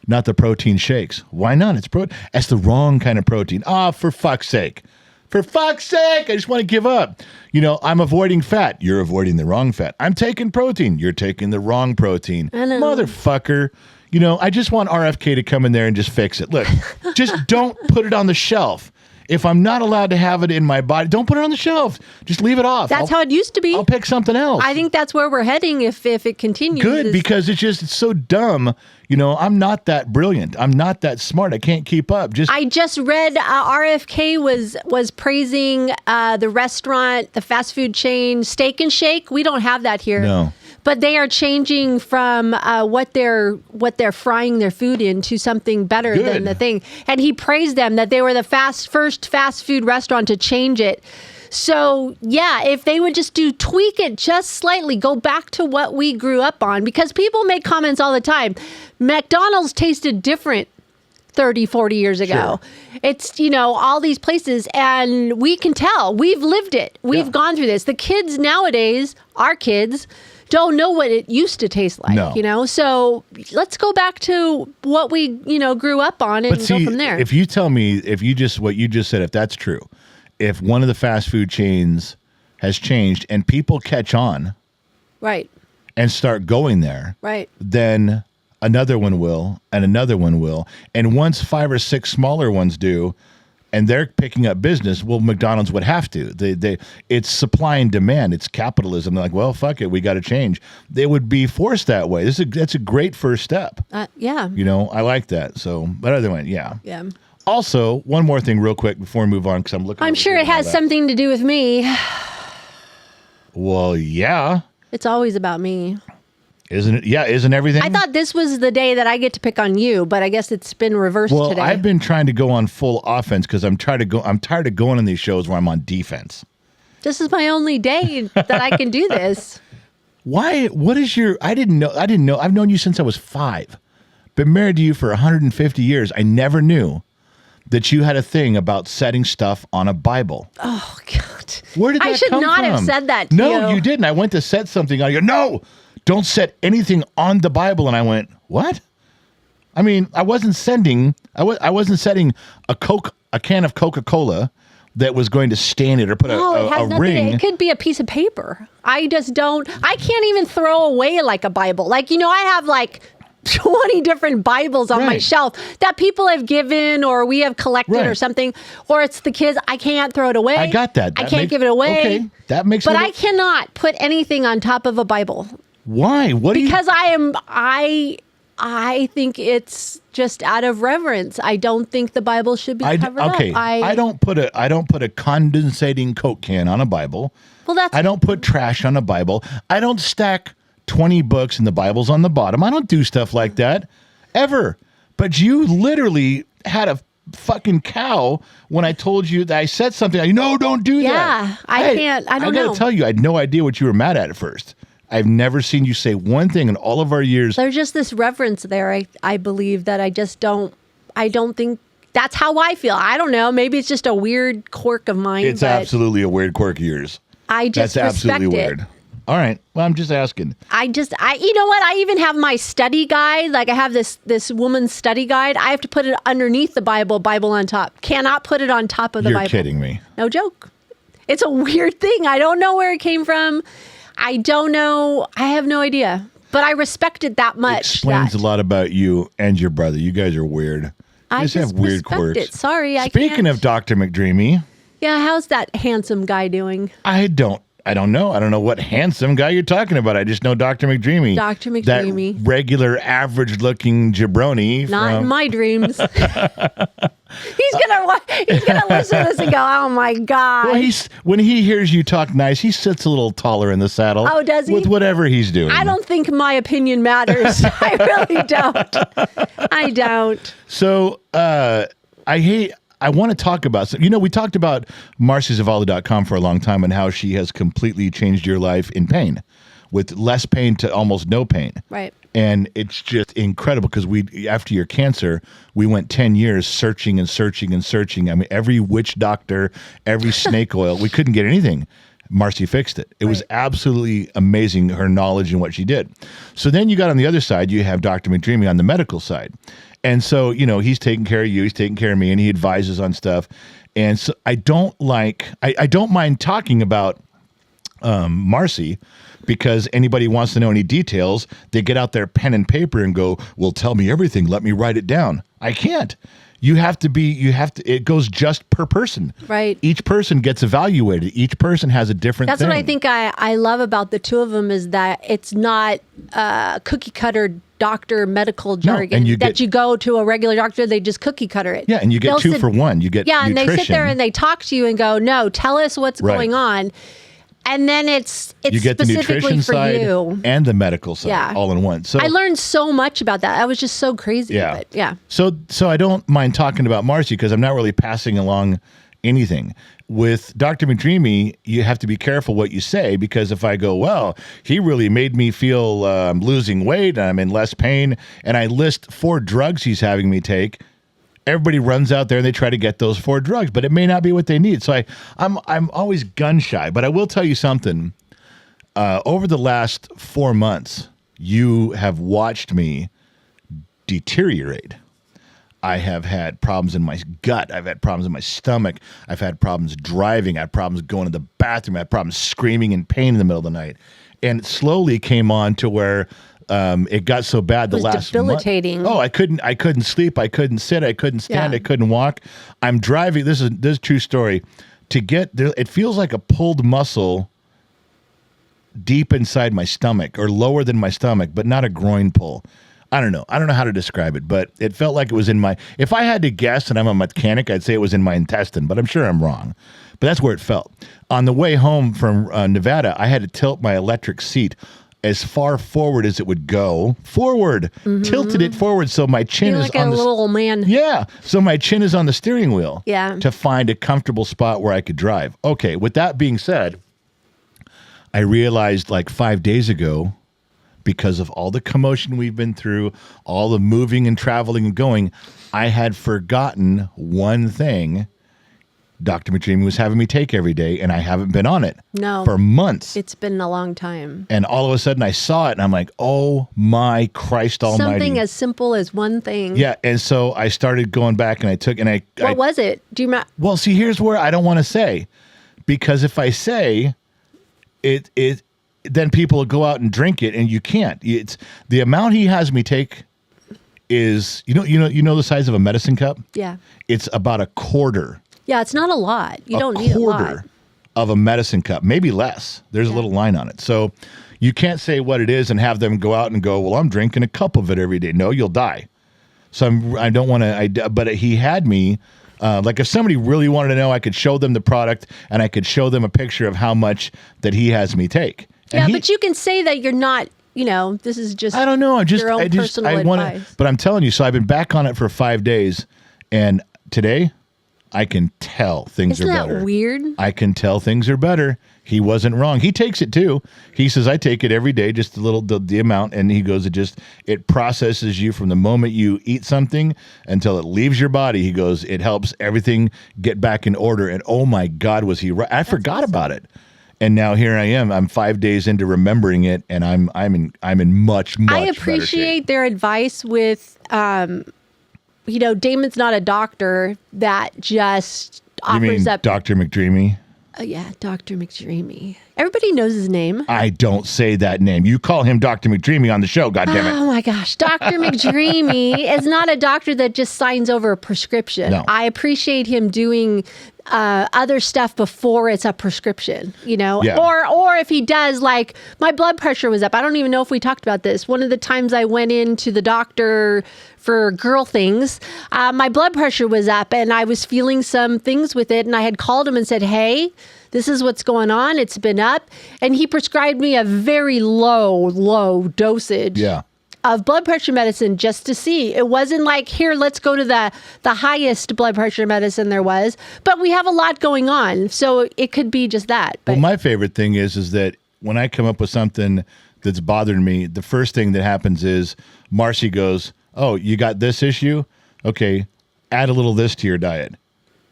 A: not the protein shakes. Why not? That's the wrong kind of protein. For fuck's sake. For fuck's sake, I just want to give up. I'm avoiding fat. You're avoiding the wrong fat. I'm taking protein. You're taking the wrong protein.
C: I know.
A: Motherfucker. I just want RFK to come in there and just fix it. Look, just don't put it on the shelf. If I'm not allowed to have it in my body, don't put it on the shelf. Just leave it off.
C: That's how it used to be.
A: I'll pick something else.
C: I think that's where we're heading if it continues.
A: Good, because it's so dumb. I'm not that brilliant. I'm not that smart. I can't keep up.
C: I just read RFK was praising the restaurant, the fast food chain, Steak and Shake. We don't have that here.
A: No.
C: But they are changing from what they're frying their food in to something better than the thing. And he praised them that they were the first fast food restaurant to change it. So, yeah, if they would just tweak it just slightly, go back to what we grew up on. Because people make comments all the time. McDonald's tasted different 30, 40 years ago. Sure. It's, all these places, and we can tell. We've lived it. We've gone through this. The kids nowadays, our kids, don't know what it used to taste like,
A: No.
C: you know? So let's go back to what we, grew up on and go from there.
A: If you tell me, what you just said, if that's true, if one of the fast food chains has changed and people catch on
C: Right.
A: and start going there,
C: Right.
A: then another one will, and another one will. And once 5 or 6 smaller ones do, and they're picking up business, well, McDonald's would have to. It's supply and demand. It's capitalism. They're like, well, fuck it, we got to change. They would be forced that way. That's a great first step.
C: Yeah.
A: I like that. So, but other one, yeah.
C: Yeah.
A: Also, one more thing real quick before we move on, because I'm looking.
C: I'm sure it has something to do with me.
A: Well, yeah.
C: It's always about me.
A: Isn't it? Yeah, isn't everything?
C: I thought this was the day that I get to pick on you, but I guess it's been reversed today.
A: Well, I've been trying to go on full offense because I'm tired of going on these shows where I'm on defense.
C: This is my only day that I can do this.
A: Why? What is your? I didn't know. I've known you since I was 5. Been married to you for 150 years. I never knew that you had a thing about setting stuff on a Bible.
C: Oh God!
A: Where did that come from?
C: I should not have said that to you.
A: No, you didn't. I went to set something on. You go, no, don't set anything on the Bible. And I went, what? I mean, I wasn't setting a can of Coca-Cola that was going to stain it or put a ring.
C: It could be a piece of paper. I can't even throw away like a Bible. Like, I have like 20 different Bibles on my shelf that people have given or we have collected or something, or it's the kids. I can't throw it away.
A: I got that.
C: I can't give it away.
A: Okay, that makes
C: But I cannot put anything on top of a Bible.
A: Why?
C: Because I think it's just out of reverence. I don't think the Bible should be covered up.
A: I don't put a condensating Coke can on a Bible.
C: Well,
A: I don't put trash on a Bible. I don't stack 20 books and the Bible's on the bottom. I don't do stuff like that ever. But you literally had a fucking cow when I told you that I said something. No, don't do that.
C: Yeah, I can't. I don't know.
A: I got to tell you, I had no idea what you were mad at first. I've never seen you say one thing in all of our years.
C: There's just this reverence there, I believe, that I don't think that's how I feel. I don't know. Maybe it's just a weird quirk of mine.
A: It's absolutely a weird quirk of yours.
C: I just
A: That's absolutely
C: respect
A: weird. All right. Well, I'm just asking.
C: You know what? I even have my study guide. Like I have this woman's study guide. I have to put it underneath the Bible on top. Cannot put it on top of the Bible.
A: You're kidding me.
C: No joke. It's a weird thing. I don't know where it came from. I don't know. I have no idea. But I respect it that much.
A: Explains a lot about you and your brother. You guys are weird. You
C: I just
A: have weird
C: respect
A: quirks.
C: it. Sorry,
A: Speaking of Dr. McDreamy.
C: Yeah, how's that handsome guy doing?
A: I don't know. I don't know what handsome guy you're talking about. I just know Dr. McDreamy.
C: Dr. McDreamy.
A: That regular, average-looking jabroni.
C: Not in my dreams. He's gonna listen to this and go, "Oh my God!"
A: Well, when he hears you talk nice, he sits a little taller in the saddle.
C: Oh, does he?
A: With whatever he's doing.
C: I don't think my opinion matters. I really don't. I don't.
A: So I want to talk about, we talked about MarcyZavala.com for a long time and how she has completely changed your life in pain, with less pain to almost no pain.
C: Right.
A: And it's just incredible because after your cancer, we went 10 years searching and searching and searching. I mean, every witch doctor, every snake oil, we couldn't get anything. Marcy fixed it. It was absolutely amazing, her knowledge and what she did. So then you got on the other side, you have Dr. McDreamy on the medical side. And so, he's taking care of you, he's taking care of me, and he advises on stuff. And so I don't mind talking about Marcy, because anybody wants to know any details, they get out their pen and paper and go, well, tell me everything. Let me write it down. I can't. It goes just per person.
C: Right.
A: Each person gets evaluated. Each person has a different thing.
C: That's what I think I love about the two of them is that it's not cookie cutter doctor medical jargon you go to a regular doctor, they just cookie cutter it.
A: Yeah, and you get two for one. You get nutrition.
C: And they sit there and they talk to you and go, no, tell us what's going on. And then it's
A: you get the
C: specifically
A: nutrition
C: for
A: side
C: you
A: and the medical side all in one. So
C: I learned so much about that. I was just so crazy.
A: Yeah.
C: But yeah.
A: So I don't mind talking about Marcy because I'm not really passing along anything. With Dr. McDreamy, you have to be careful what you say, because if I go, well, he really made me feel I'm losing weight and I'm in less pain, and I list 4 drugs he's having me take, everybody runs out there and they try to get those 4 drugs, but it may not be what they need. So I'm always gun shy. But I will tell you something. over the last 4 months, you have watched me deteriorate. I have had problems in my gut. I've had problems in my stomach. I've had problems driving. I had problems going to the bathroom. I had problems screaming in pain in the middle of the night. And it slowly came on to where it got so bad the last
C: debilitating.
A: month. Oh, I couldn't sleep. I couldn't sit. I couldn't stand.
C: Yeah.
A: I couldn't walk. I'm driving. This is a true story. To get there, it feels like a pulled muscle deep inside my stomach or lower than my stomach, but not a groin pull. I don't know how to describe it, but it felt like it was in my, if I had to guess, and I'm a mechanic, I'd say it was in my intestine, but I'm sure I'm wrong. But that's where it felt. On the way home from Nevada, I had to tilt my electric seat as far forward as it would go. Forward. Tilted it forward so my chin is
C: like
A: on
C: a
A: the...
C: little old man.
A: Yeah. So my chin is on the steering wheel.
C: Yeah.
A: To find a comfortable spot where I could drive. Okay, with that being said, I realized like 5 days ago, because of all the commotion we've been through, all the moving and traveling and going, I had forgotten one thing Dr. McDreamy was having me take every day, and I haven't been on it for months.
C: It's been a long time.
A: And all of a sudden I saw it, and I'm like, oh my Christ almighty.
C: Something as simple as one thing.
A: Yeah, and so I started going back, and I took, and
C: What was it? Do you remember?
A: Well, see, here's where I don't want to say, because if I say it, then people will go out and drink it, and you can't. It's the amount he has me take is, you know the size of a medicine cup?
C: Yeah.
A: It's about a quarter.
C: Yeah, it's not a lot. You don't need a lot.
A: A quarter of a medicine cup, maybe less. There's a little line on it. So you can't say what it is and have them go out and go, well, I'm drinking a cup of it every day. No, you'll die. So I don't want to, but he had me, like if somebody really wanted to know, I could show them the product and I could show them a picture of how much that he has me take. And
C: but you can say that you're not, this is just
A: I don't know.
C: your own personal advice.
A: But I'm telling you, so I've been back on it for 5 days, and today I can tell things are better.
C: Isn't that weird?
A: I can tell things are better. He wasn't wrong. He takes it too. He says, I take it every day, just a little, the amount. And he goes, it processes you from the moment you eat something until it leaves your body. He goes, it helps everything get back in order. And oh my God, was he right? I forgot about it. And now here I am. I'm 5 days into remembering it, and I'm in much
C: I
A: better
C: appreciate
A: shape.
C: their advice with, Damon's not a doctor that just
A: You
C: offers
A: mean
C: up.
A: Dr. McDreamy?
C: Yeah, Dr. McDreamy. Everybody knows his name.
A: I don't say that name. You call him Dr. McDreamy on the show, goddammit.
C: Oh my gosh. Dr. McDreamy is not a doctor that just signs over a prescription.
A: No.
C: I appreciate him doing other stuff before it's a prescription,
A: Yeah.
C: or if he does, like my blood pressure was up. I don't even know if we talked about this. One of the times I went into the doctor for girl things, my blood pressure was up and I was feeling some things with it. And I had called him and said, hey, this is what's going on. It's been up. And he prescribed me a very low dosage.
A: Yeah.
C: Of blood pressure medicine just to see. It wasn't like, here, let's go to the highest blood pressure medicine there was. But we have a lot going on. So it could be just that. But
A: Well, my favorite thing is that when I come up with something that's bothering me, the first thing that happens is Marcy goes, oh, you got this issue? Okay, add a little of this to your diet.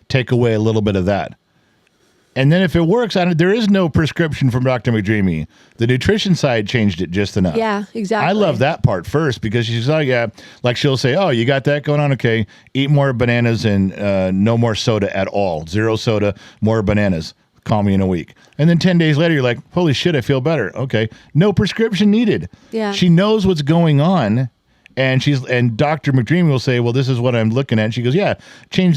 A: Take away a little bit of that. And then if it works, there is no prescription from Dr. McDreamy. The nutrition side changed it just enough.
C: Yeah, exactly.
A: I love that part first because she's like, yeah, like she'll say, oh, you got that going on? Okay, eat more bananas and no more soda at all. Zero soda, more bananas. Call me in a week. And then 10 days later, you're like, holy shit, I feel better. Okay, no prescription needed.
C: Yeah.
A: She knows what's going on. And Dr. McDreamy will say, well, this is what I'm looking at. She goes, yeah,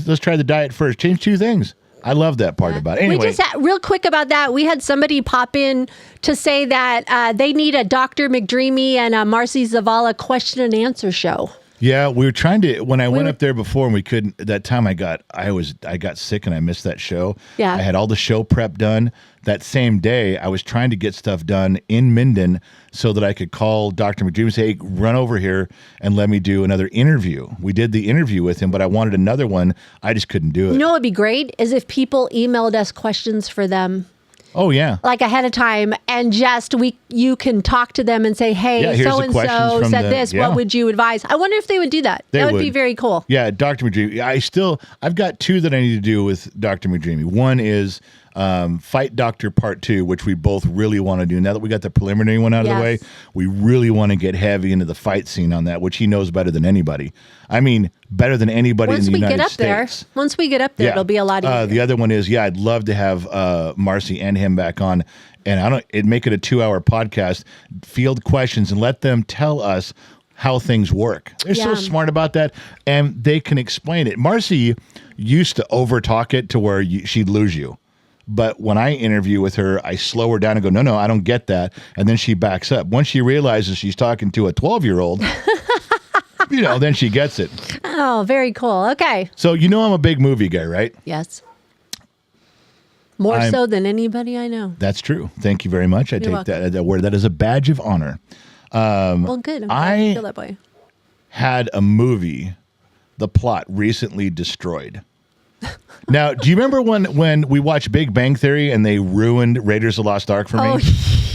A: let's try the diet first. Change 2 things. I love that part about it. Anyway.
C: We just real quick about that. We had somebody pop in to say that they need a Dr. McDreamy and a Marcy Zavala question and answer show.
A: Yeah, we were trying to. When I went up there before and we couldn't. That time I got sick and I missed that show.
C: Yeah,
A: I had all the show prep done that same day. I was trying to get stuff done in Minden so that I could call Dr. McDreamy and say, hey, run over here and let me do another interview. We did the interview with him, but I wanted another one. I just couldn't do it.
C: You know what would be great is if people emailed us questions for them.
A: Oh, yeah.
C: Like ahead of time, and you can talk to them and say, hey, so-and-so said this. Yeah. What would you advise? I wonder if they would do that. That would be very cool.
A: Yeah, Dr. McDreamy. I've got 2 that I need to do with Dr. McDreamy. One is Fight Doctor Part 2, which we both really want to do. Now that we got the preliminary one out of the way, we really want to get heavy into the fight scene on that, which he knows better than anybody. I mean, better than anybody in the United States.
C: Once we get up there, it'll be a lot easier.
A: The other one is, I'd love to have Marcy and him back on, and it'd make it a 2-hour podcast, field questions, and let them tell us how things work. They're so smart about that, and they can explain it. Marcy used to overtalk it to where she'd lose you. But when I interview with her, I slow her down and go, no, I don't get that. And then she backs up. Once she realizes she's talking to a 12-year-old, then she gets it.
C: Oh, very cool. Okay.
A: So I'm a big movie guy, right?
C: Yes. More so than anybody I know.
A: That's true. Thank you very much. I take that word. That is a badge of honor.
C: Well, good. I'm glad you feel that way.
A: Had a movie, the plot recently destroyed. Now, do you remember when we watched Big Bang Theory and they ruined Raiders of the Lost Ark for me?
C: Oh,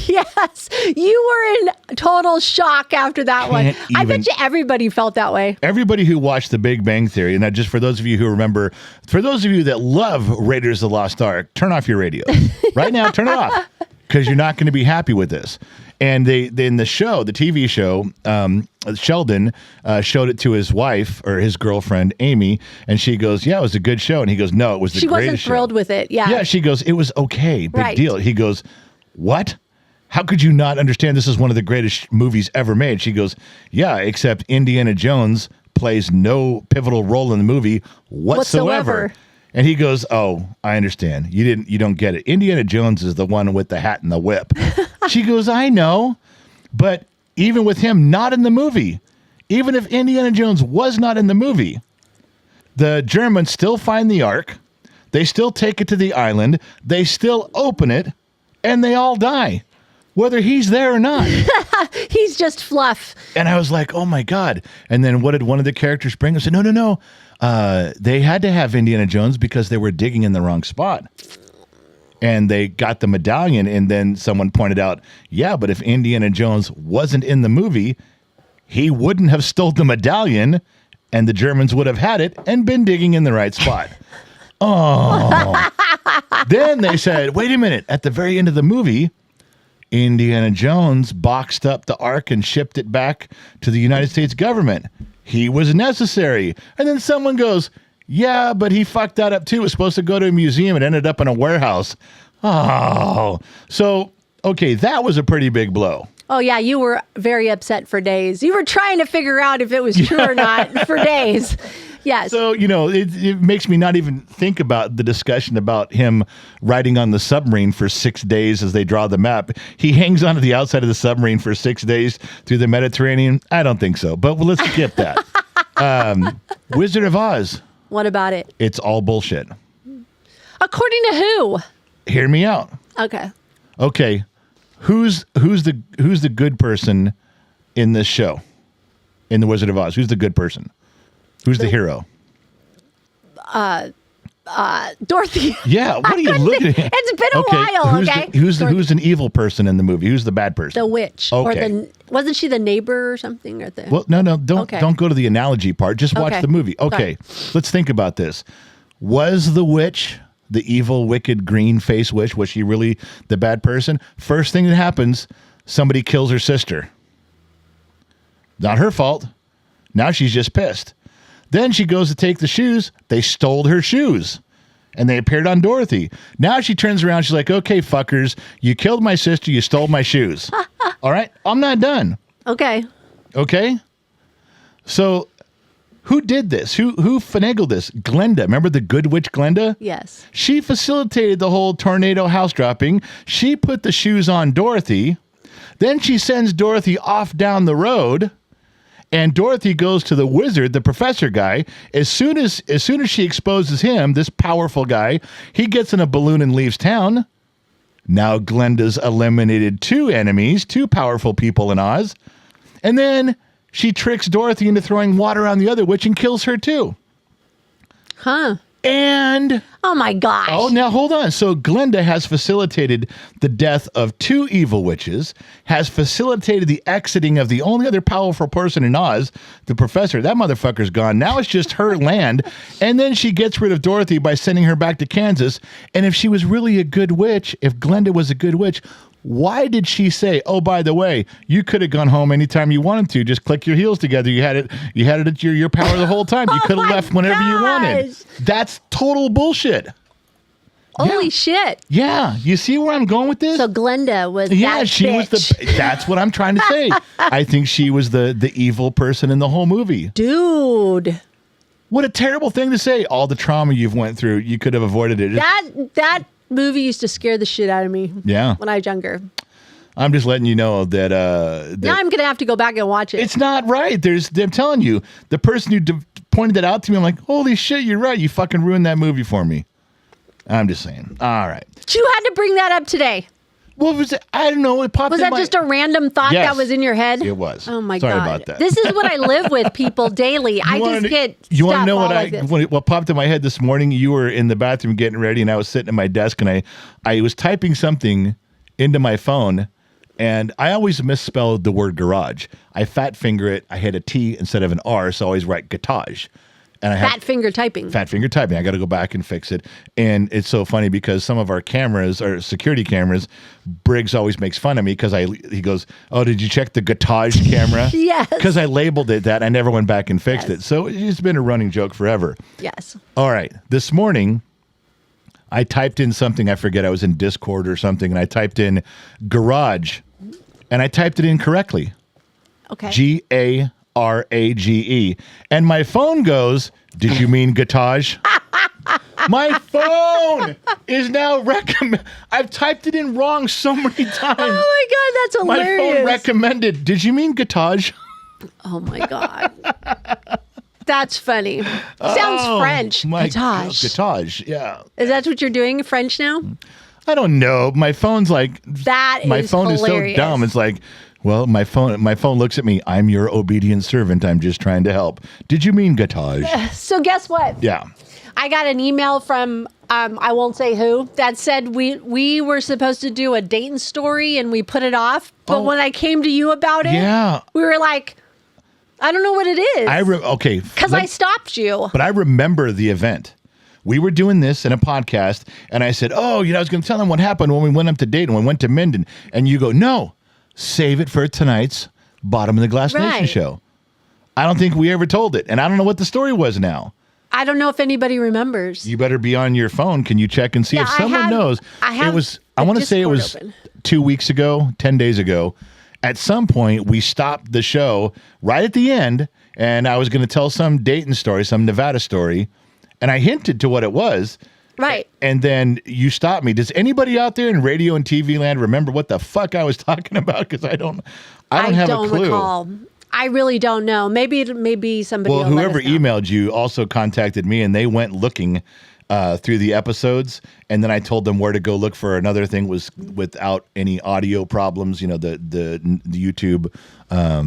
C: yes. You were in total shock after that one. I bet you everybody felt that way.
A: Everybody who watched the Big Bang Theory, and just for those of you who remember, for those of you that love Raiders of the Lost Ark, turn off your radio. Right now, turn it off, because you're not going to be happy with this. And they in the show, the TV show, Sheldon showed it to his wife or his girlfriend, Amy, and she goes, "Yeah, it was a good show." And he goes, "No, it was the greatest show." She wasn't
C: thrilled with it. Yeah.
A: Yeah, she goes, "It was okay, big deal." He goes, "What? How could you not understand this is one of the greatest movies ever made?" She goes, "Yeah, except Indiana Jones plays no pivotal role in the movie whatsoever. And he goes, "Oh, I understand. You don't get it. Indiana Jones is the one with the hat and the whip." She goes, "I know. But even with him not in the movie, even if Indiana Jones was not in the movie, the Germans still find the Ark. They still take it to the island. They still open it, and they all die, whether he's there or not."
C: He's just fluff.
A: And I was like, "Oh my God." And then what did one of the characters bring? I said, No. They had to have Indiana Jones because they were digging in the wrong spot. And they got the medallion, and then someone pointed out, "Yeah, but if Indiana Jones wasn't in the movie, he wouldn't have stole the medallion, and the Germans would have had it and been digging in the right spot." Oh. Then they said, "Wait a minute. At the very end of the movie, Indiana Jones boxed up the Ark and shipped it back to the United States government. He was necessary." And then someone goes, "Yeah, but he fucked that up too. It was supposed to go to a museum. It ended up in a warehouse." Oh. So, okay, that was a pretty big blow.
C: Oh, yeah, you were very upset for days. You were trying to figure out if it was true or not for days. Yes.
A: So, it makes me not even think about the discussion about him riding on the submarine for 6 days as they draw the map. He hangs onto the outside of the submarine for 6 days through the Mediterranean. I don't think so, but let's skip that. Wizard of Oz.
C: What about it?
A: It's all bullshit.
C: According to who?
A: Hear me out. Okay. Who's the good person in this show? In the Wizard of Oz, who's the good person? Who's the hero?
C: Dorothy.
A: Yeah, what are you looking at?
C: It's been a while.
A: Who's an evil person in the movie? Who's the bad person?
C: The witch.
A: Okay.
C: Or wasn't she the neighbor or something?
A: Well, no, don't go to the analogy part. Just watch the movie. Okay, let's think about this. Was the witch the evil, wicked, green face witch? Was she really the bad person? First thing that happens, somebody kills her sister. Not her fault. Now she's just pissed. Then she goes to take the shoes. They stole her shoes. And they appeared on Dorothy. Now she turns around. She's like, "Okay, fuckers, you killed my sister. You stole my shoes." All right, I'm not done.
C: Okay.
A: So who did this? Who finagled this? Glenda. Remember the good witch Glenda?
C: Yes.
A: She facilitated the whole tornado house dropping. She put the shoes on Dorothy. Then she sends Dorothy off down the road. And Dorothy goes to the wizard, the professor guy. As soon as she exposes him, this powerful guy, he gets in a balloon and leaves town. Now Glenda's eliminated 2 enemies, 2 powerful people in Oz. And then she tricks Dorothy into throwing water on the other witch and kills her too.
C: Huh.
A: And
C: oh my gosh.
A: oh, now hold on. So Glenda has facilitated the death of 2 evil witches, has facilitated the exiting of the only other powerful person in Oz, the professor. That motherfucker's gone. Now it's just her land. And then she gets rid of Dorothy by sending her back to Kansas. And if she was really a good witch, if Glenda was a good witch, why did she say, oh, by the way, you could have gone home anytime you wanted to. Just click your heels together. You had it at your power the whole time. You could have left whenever you wanted. That's total bullshit.
C: Holy shit.
A: Yeah. You see where I'm going with this?
C: So Glenda was
A: yeah,
C: that
A: she
C: bitch.
A: was that's what I'm trying to say. I think she was the evil person in the whole movie.
C: Dude.
A: What a terrible thing to say. All the trauma you've went through, you could have avoided it.
C: That movie used to scare the shit out of me.
A: Yeah.
C: When I was younger.
A: I'm just letting you know that.
C: Now I'm gonna have to go back and watch it.
A: It's not right. I'm telling you, the person who pointed that out to me, I'm like, holy shit, you're right. You fucking ruined that movie for me. I'm just saying. All right.
C: You had to bring that up today.
A: What was it? I don't know. It popped.
C: Was that just a random thought that was in your head?
A: It was.
C: Oh my
A: Sorry
C: God.
A: about that.
C: This is what I live with people daily. I just get.
A: You want to know
C: what
A: what popped in my head this morning? You were in the bathroom getting ready, and I was sitting at my desk, and I was typing something into my phone, and I always misspell the word garage. I fat finger it. I hit a T instead of an R, so I always write garage. And
C: fat finger typing.
A: Fat finger typing. I got to go back and fix it. And it's so funny because some of our cameras, our security cameras, Briggs always makes fun of me because he goes, oh, did you check the garage camera?
C: Yes.
A: Because I labeled it that. I never went back and fixed it. So it's been a running joke forever.
C: Yes.
A: All right. This morning, I typed in something. I forget. I was in Discord or something. And I typed in garage. And I typed it in correctly.
C: Okay.
A: Garage. And my phone goes, did you mean garage? My phone is now I've typed it in wrong so many times.
C: Oh my God, that's hilarious.
A: My phone recommended, did you mean garage?
C: Oh my God. That's funny. Sounds French.
A: Garage, yeah.
C: Is that what you're doing, French now?
A: I don't know. My phone's like, my phone
C: hilarious.
A: Is so dumb. It's like, well, my phone looks at me. I'm your obedient servant. I'm just trying to help. Did you mean garage?
C: So guess what?
A: Yeah.
C: I got an email from I won't say who that said we were supposed to do a Dayton story and we put it off. But when I came to you about it, we were like, I don't know what it is.
A: Okay.
C: Because I stopped you.
A: But I remember the event. We were doing this in a podcast, and I said, oh, I was going to tell them what happened when we went up to Dayton, when we went to Minden. And you go, no. Save it for tonight's Bottom of the Glass Nation show. I don't think we ever told it. And I don't know what the story was now.
C: I don't know if anybody remembers.
A: You better be on your phone. Can you check and see if someone knows? I want to say it was 2 weeks ago, 10 days ago. At some point, we stopped the show right at the end, and I was going to tell some Dayton story, some Nevada story, and I hinted to what it was.
C: Right.
A: And then you stopped me. Does anybody out there in radio and TV land remember what the fuck I was talking about? Because I don't have a clue.
C: Recall. I really don't know. Maybe somebody.
A: Well, whoever emailed you also contacted me, and they went looking through the episodes, and then I told them where to go look for another thing was without any audio problems. The YouTube.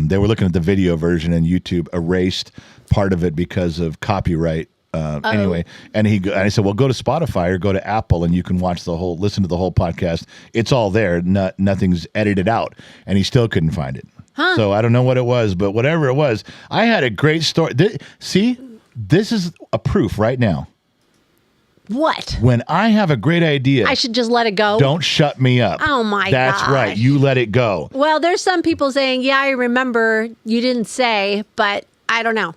A: They were looking at the video version, and YouTube erased part of it because of copyright. Anyway, and I said, well, go to Spotify or go to Apple and you can listen to the whole podcast. It's all there. Nothing's edited out. And he still couldn't find it. Huh. So I don't know what it was, but whatever it was, I had a great story. This is a proof right now.
C: What?
A: When I have a great idea,
C: I should just let it go.
A: Don't shut me up.
C: Oh my God.
A: That's right. You let it go.
C: Well, there's some people saying, yeah, I remember you didn't say, but I don't know.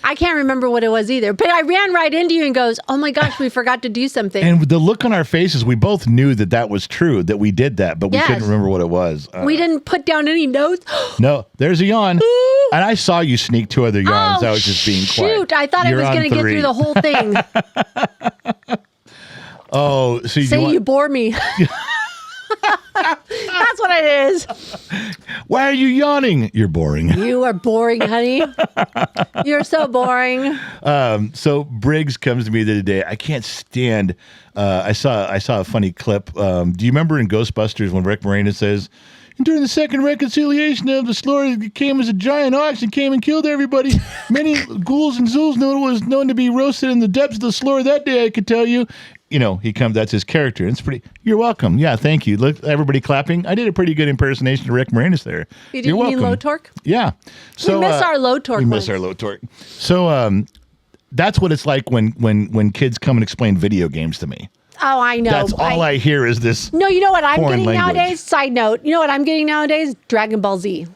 C: I can't remember what it was either. But I ran right into you and goes, oh my gosh, we forgot to do something.
A: And the look on our faces, we both knew that was true, that we did that, but we couldn't remember what it was.
C: We didn't put down any notes.
A: No, there's a yawn. And I saw you sneak 2 other yawns. I was just being quiet.
C: Shoot, I thought I was going to get through the whole thing.
A: Oh, so
C: you bore me. That's what it is.
A: Why are you yawning? You're boring.
C: You are boring, honey. You're so boring.
A: So Briggs comes to me the other day. I can't stand. I saw a funny clip. Do you remember in Ghostbusters when Rick Moranis says, And during the second reconciliation of the slaughter, it came as a giant ox and came and killed everybody. Many ghouls and zools was known to be roasted in the depths of the slaughter that day, I could tell you. You know, that's his character. It's pretty, you're welcome. Yeah, thank you. Look, everybody clapping. I did a pretty good impersonation of Rick Moranis there.
C: You're welcome. Low torque?
A: Yeah.
C: So, we miss our low torque.
A: We miss our low torque. So that's what it's like when kids come and explain video games to me.
C: Oh, I know.
A: That's all I hear is this.
C: No, you know what I'm getting
A: language.
C: nowadays? Side note. You know what I'm getting nowadays? Dragon Ball Z.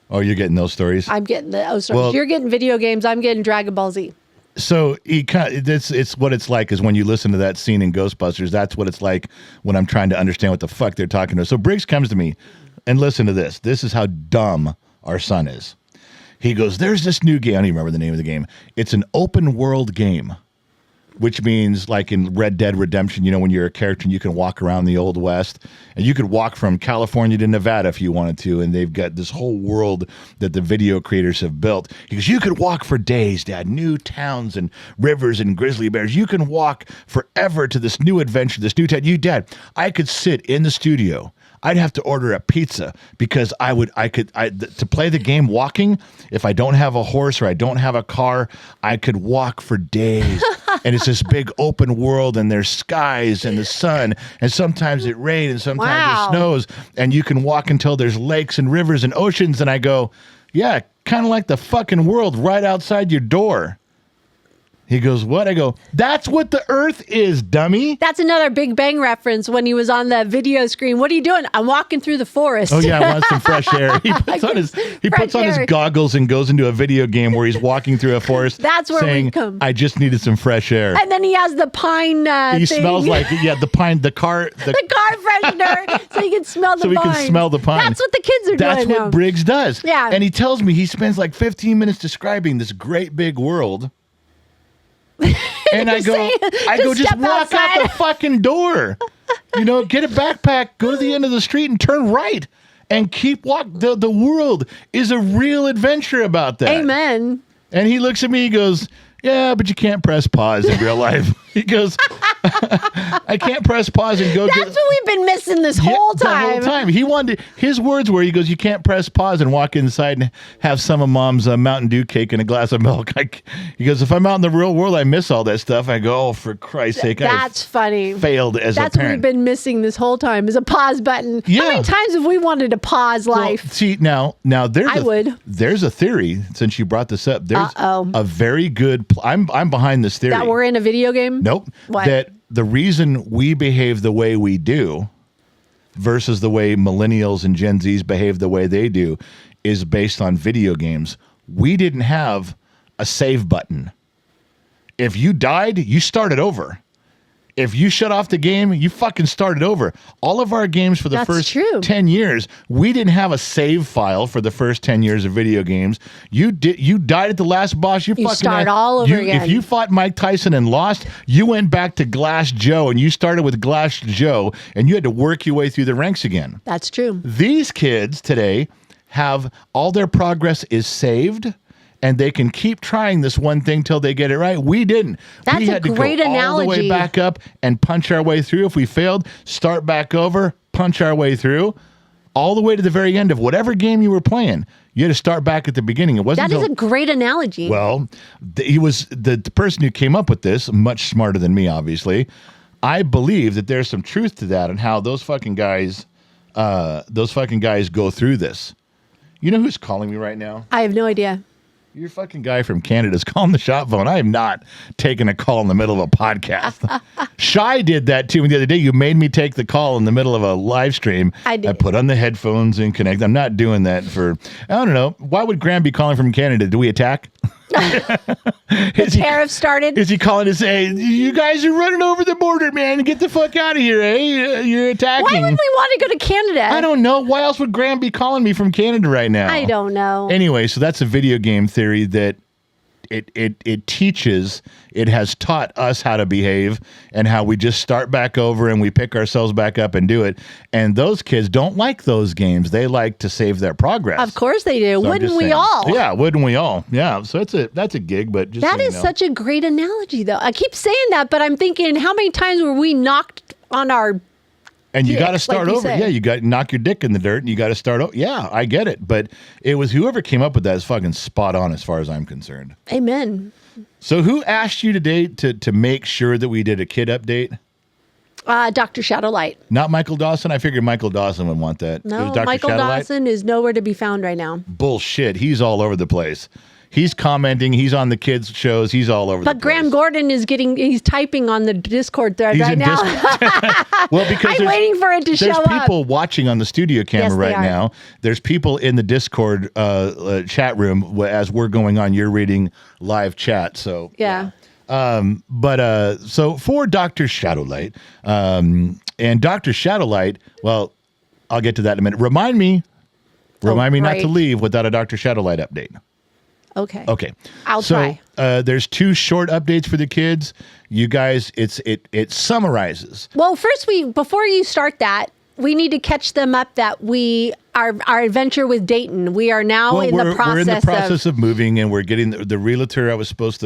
A: Oh, you're getting those stories?
C: I'm getting those stories. Well, you're getting video games. I'm getting Dragon Ball Z.
A: So it's what it's like is when you listen to that scene in Ghostbusters. That's what it's like when I'm trying to understand what the fuck they're talking about. So Briggs comes to me and listen to this. This is how dumb our son is. He goes, there's this new game. I don't even remember the name of the game. It's an open world game, which means like in Red Dead Redemption, you know, when you're a character and you can walk around the Old West and you could walk from California to Nevada if you wanted to. And they've got this whole world that the video creators have built. Because you could walk for days, Dad, new towns and rivers and grizzly bears. You can walk forever to this new adventure, this new town. Dad, I could sit in the studio. I'd have to order a pizza because to play the game walking, if I don't have a horse or I don't have a car, I could walk for days. And it's this big open world and there's skies and the sun and sometimes it rains and sometimes it snows and you can walk until there's lakes and rivers and oceans. And I go, yeah, kind of like the fucking world right outside your door. He goes, what? I go, that's what the Earth is, dummy.
C: That's another Big Bang reference when he was on the video screen. What are you doing? I'm walking through the forest.
A: Oh, yeah, I want some fresh air. He puts on his goggles and goes into a video game where he's walking through a forest.
C: That's where
A: saying,
C: we come.
A: I just needed some fresh air.
C: And then he has the pine
A: He
C: thing.
A: smells like, the pine, the car.
C: The car freshener, so he can smell the pine.
A: So he can smell the pine.
C: That's what the kids are doing
A: That's what Briggs does.
C: Yeah.
A: And he tells me he spends like 15 minutes describing this great big world. And I go, just walk out the fucking door. You know, get a backpack, go to the end of the street and turn right and keep walking. The world is a real adventure about that.
C: Amen.
A: And he looks at me, he goes, yeah, but you can't press pause in real life. He goes, I can't press pause and go.
C: That's what we've been missing this whole time.
A: The whole time. He wanted, his words were, he goes, you can't press pause and walk inside and have some of Mom's Mountain Dew cake and a glass of milk. He goes, if I'm out in the real world, I miss all that stuff. I go, oh, for Christ's sake.
C: That's funny.
A: Failed as a parent.
C: That's what we've been missing this whole time is a pause button. Yeah. How many times have we wanted to pause life?
A: Well, see, now there's a theory, since you brought this up. There's a very good, I'm behind this theory.
C: That we're in a video game?
A: Nope.
C: What?
A: That the reason we behave the way we do versus the way millennials and Gen Zs behave the way they do is based on video games. We didn't have a save button. If you died, you started over. If you shut off the game, you fucking started over. All of our games for the first 10 years, we didn't have a save file for the first 10 years of video games. You died at the last boss. You fucking
C: start all over again.
A: If you fought Mike Tyson and lost, you went back to Glass Joe and you started with Glass Joe and you had to work your way through the ranks again.
C: That's true.
A: These kids today have all their progress is saved. And they can keep trying this one thing till they get it right. We didn't.
C: That's
A: we had
C: a great
A: to go
C: analogy.
A: all the way back up and punch our way through. If we failed, start back over, punch our way through, all the way to the very end of whatever game you were playing. You had to start back at the beginning. It wasn't.
C: That is a great analogy.
A: Well, he was the person who came up with this, much smarter than me, obviously. I believe that there's some truth to that and how those fucking guys go through this. You know who's calling me right now?
C: I have no idea.
A: Your fucking guy from Canada's calling the shop phone. I am not taking a call in the middle of a podcast. Shy did that to me the other day. You made me take the call in the middle of a live stream.
C: I did.
A: I put on the headphones and connect. I'm not doing that for, I don't know. Why would Graham be calling from Canada? Do we attack?
C: The tariff started?
A: Is he calling to say, you guys are running over the border, man. Get the fuck out of here, eh? You're attacking.
C: Why would we want to go to Canada?
A: I don't know. Why else would Graham be calling me from Canada right now?
C: I don't know.
A: Anyway, so that's a video game theory that it teaches, it has taught us how to behave and how we just start back over and we pick ourselves back up and do it. And those kids don't like those games. They like to save their progress.
C: Of course they do.
A: So
C: wouldn't we all?
A: Yeah, wouldn't we all? Yeah. So that's a gig, but just
C: that is such a great analogy, though. I keep saying that, but I'm thinking, how many times were we knocked on our
A: And you got to start
C: like
A: over.
C: said.
A: Yeah, you got to knock your dick in the dirt and you got to start over. Yeah, I get it. But it was whoever came up with that is fucking spot on as far as I'm concerned.
C: Amen.
A: So who asked you today to make sure that we did a kid update?
C: Dr. Shadowlight.
A: Not Michael Dawson? I figured Michael Dawson would want that. It
C: No,
A: was Dr.
C: Michael
A: Shadowlight?
C: Dawson is nowhere to be found right now.
A: Bullshit. He's all over the place. He's commenting. He's on the kids' shows. He's all over the place.
C: But Graham Gordon is he's typing on the Discord thread
A: He's
C: right
A: in
C: now.
A: Well, because
C: I'm waiting for it to show up.
A: There's people watching on the studio camera
C: Yes, they
A: right
C: are.
A: now. There's people in the Discord chat room as we're going on. You're reading live chat. So
C: Yeah.
A: So for Dr. Shadowlight, and Dr. Shadowlight, well, I'll get to that in a minute. Remind me not
C: right.
A: to leave without a Dr. Shadowlight update.
C: Okay.
A: Okay.
C: I'll try.
A: There's 2 short updates for the kids. You guys, it summarizes.
C: Well, first before you start that, we need to catch them up that our adventure with Dayton. We are now
A: Well, we're in the process
C: of
A: of moving, and we're getting the realtor. I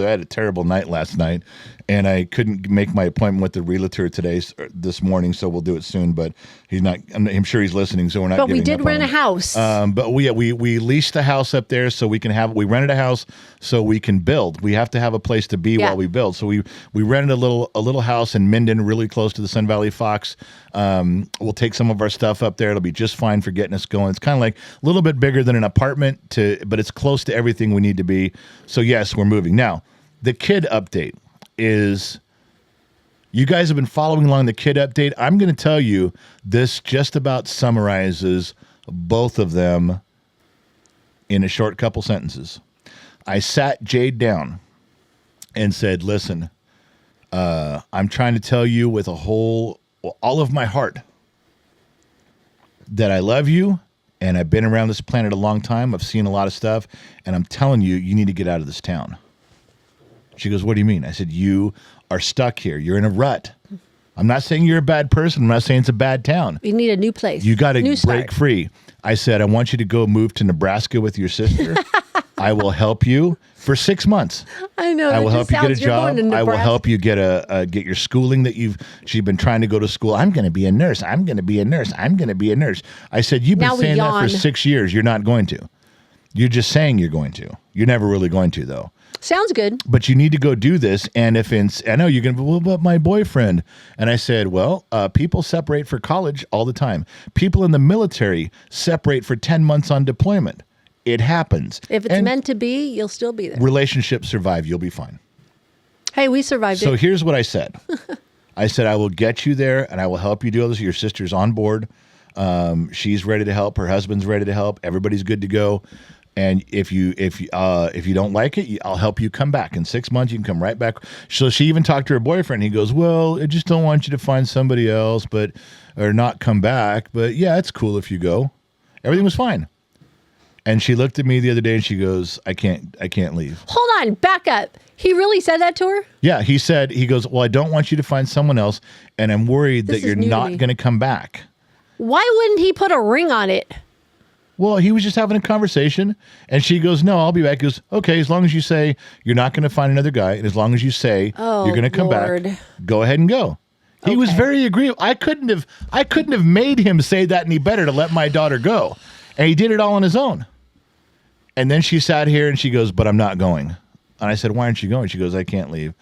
A: had a terrible night last night, and I couldn't make my appointment with the realtor this morning. So we'll do it soon. But he's not. I'm sure he's listening. So we're not.
C: But we
A: giving
C: did
A: up
C: rent
A: on
C: a
A: him.
C: house.
A: But we leased the house up there so we can have. We rented a house so we can build. We have to have a place to be while we build. So we rented a little house in Minden, really close to the Sun Valley Fox. We'll take some of our stuff up there. It'll be just fine for getting us going. It's kind of like a little bit bigger than an apartment, but it's close to everything we need to be. So yes, we're moving. Now, the kid update is, you guys have been following along the kid update. I'm going to tell you, this just about summarizes both of them in a short couple sentences. I sat Jade down and said, listen, I'm trying to tell you with all of my heart that I love you, and I've been around this planet a long time. I've seen a lot of stuff, and I'm telling you, you need to get out of this town. She goes, what do you mean? I said, you are stuck here. You're in a rut. I'm not saying you're a bad person. I'm not saying it's a bad town.
C: We need a new place.
A: You got to break
C: start.
A: free. I said, I want you to go move to Nebraska with your sister. I will help you for 6 months.
C: I know.
A: I will help you get a
C: you're going
A: job.
C: to
A: I will
C: Nebraska.
A: help you get your schooling that she's been trying to go to school. I'm going to be a nurse. I'm going to be a nurse. I'm going to be a nurse. I said, you've been
C: Now we
A: saying that for
C: yawn.
A: 6 years. You're not going to. You're just saying you're going to. You're never really going to, though.
C: Sounds good.
A: But you need to go do this. And I know you're going to be, well, what about my boyfriend? And I said, well, people separate for college all the time. People in the military separate for 10 months on deployment. It happens.
C: If it's
A: And
C: meant to be, you'll still be there.
A: relationships survive. You'll be fine.
C: Hey, we survived
A: So
C: it.
A: here's what I said. I said, I will get you there and I will help you do all this. Your sister's on board. She's ready to help. Her husband's ready to help. Everybody's good to go. And if you don't like it, I'll help you come back. In 6 months, you can come right back. So she even talked to her boyfriend. He goes, well, I just don't want you to find somebody else, or not come back. But yeah, it's cool if you go. Everything was fine. And she looked at me the other day and she goes, I can't leave.
C: Hold on, back up. He really said that to her?
A: Yeah, he goes, well, I don't want you to find someone else. And I'm worried
C: This
A: that you're
C: is new to
A: not
C: me.
A: going to come back.
C: Why wouldn't he put a ring on it?
A: Well, he was just having a conversation, and she goes, no, I'll be back. He goes, okay, as long as you say you're not going to find another guy, and as long as you say
C: Oh,
A: you're going to come
C: Lord.
A: back, go ahead and go. He was
C: Okay.
A: very agreeable. I couldn't have made him say that any better to let my daughter go. And he did it all on his own. And then she sat here and she goes, but I'm not going. And I said, why aren't you going? She goes, I can't leave.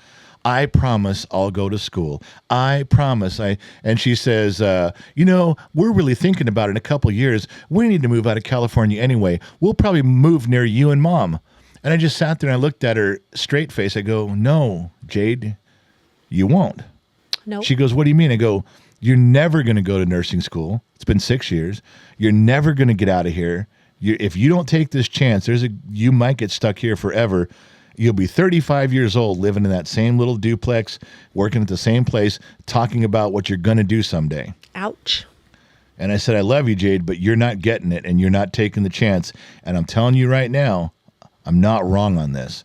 A: I promise I'll go to school. I promise. And she says, we're really thinking about it in a couple years. We need to move out of California anyway. We'll probably move near you and Mom. And I just sat there and I looked at her straight face. I go, no, Jade, you won't.
C: No.
A: She goes, what do you mean? I go, you're never going to go to nursing school. It's been 6 years. You're never going to get out of here. If you don't take this chance, you might get stuck here forever. You'll be 35 years old living in that same little duplex, working at the same place, talking about what you're going to do someday.
C: Ouch.
A: And I said, I love you, Jade, but you're not getting it and you're not taking the chance. And I'm telling you right now, I'm not wrong on this.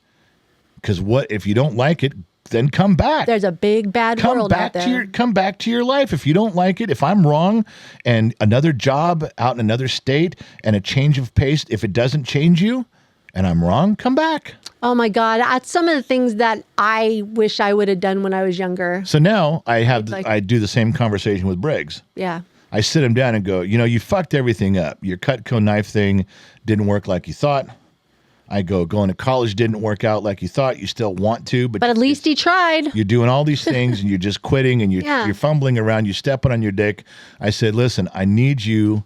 A: Because if you don't like it, then come back.
C: There's a big bad world out there.
A: Come back to your life. If you don't like it, if I'm wrong and another job out in another state and a change of pace, if it doesn't change you and I'm wrong, come back.
C: Oh my God. That's some of the things that I wish I would have done when I was younger.
A: So now I do the same conversation with Briggs.
C: Yeah.
A: I sit him down and go, you fucked everything up. Your Cutco knife thing didn't work like you thought. I go, going to college didn't work out like you thought. You still want to, but
C: at least he tried.
A: You're doing all these things and you're just quitting and you're fumbling around. You're stepping on your dick. I said, listen, I need you.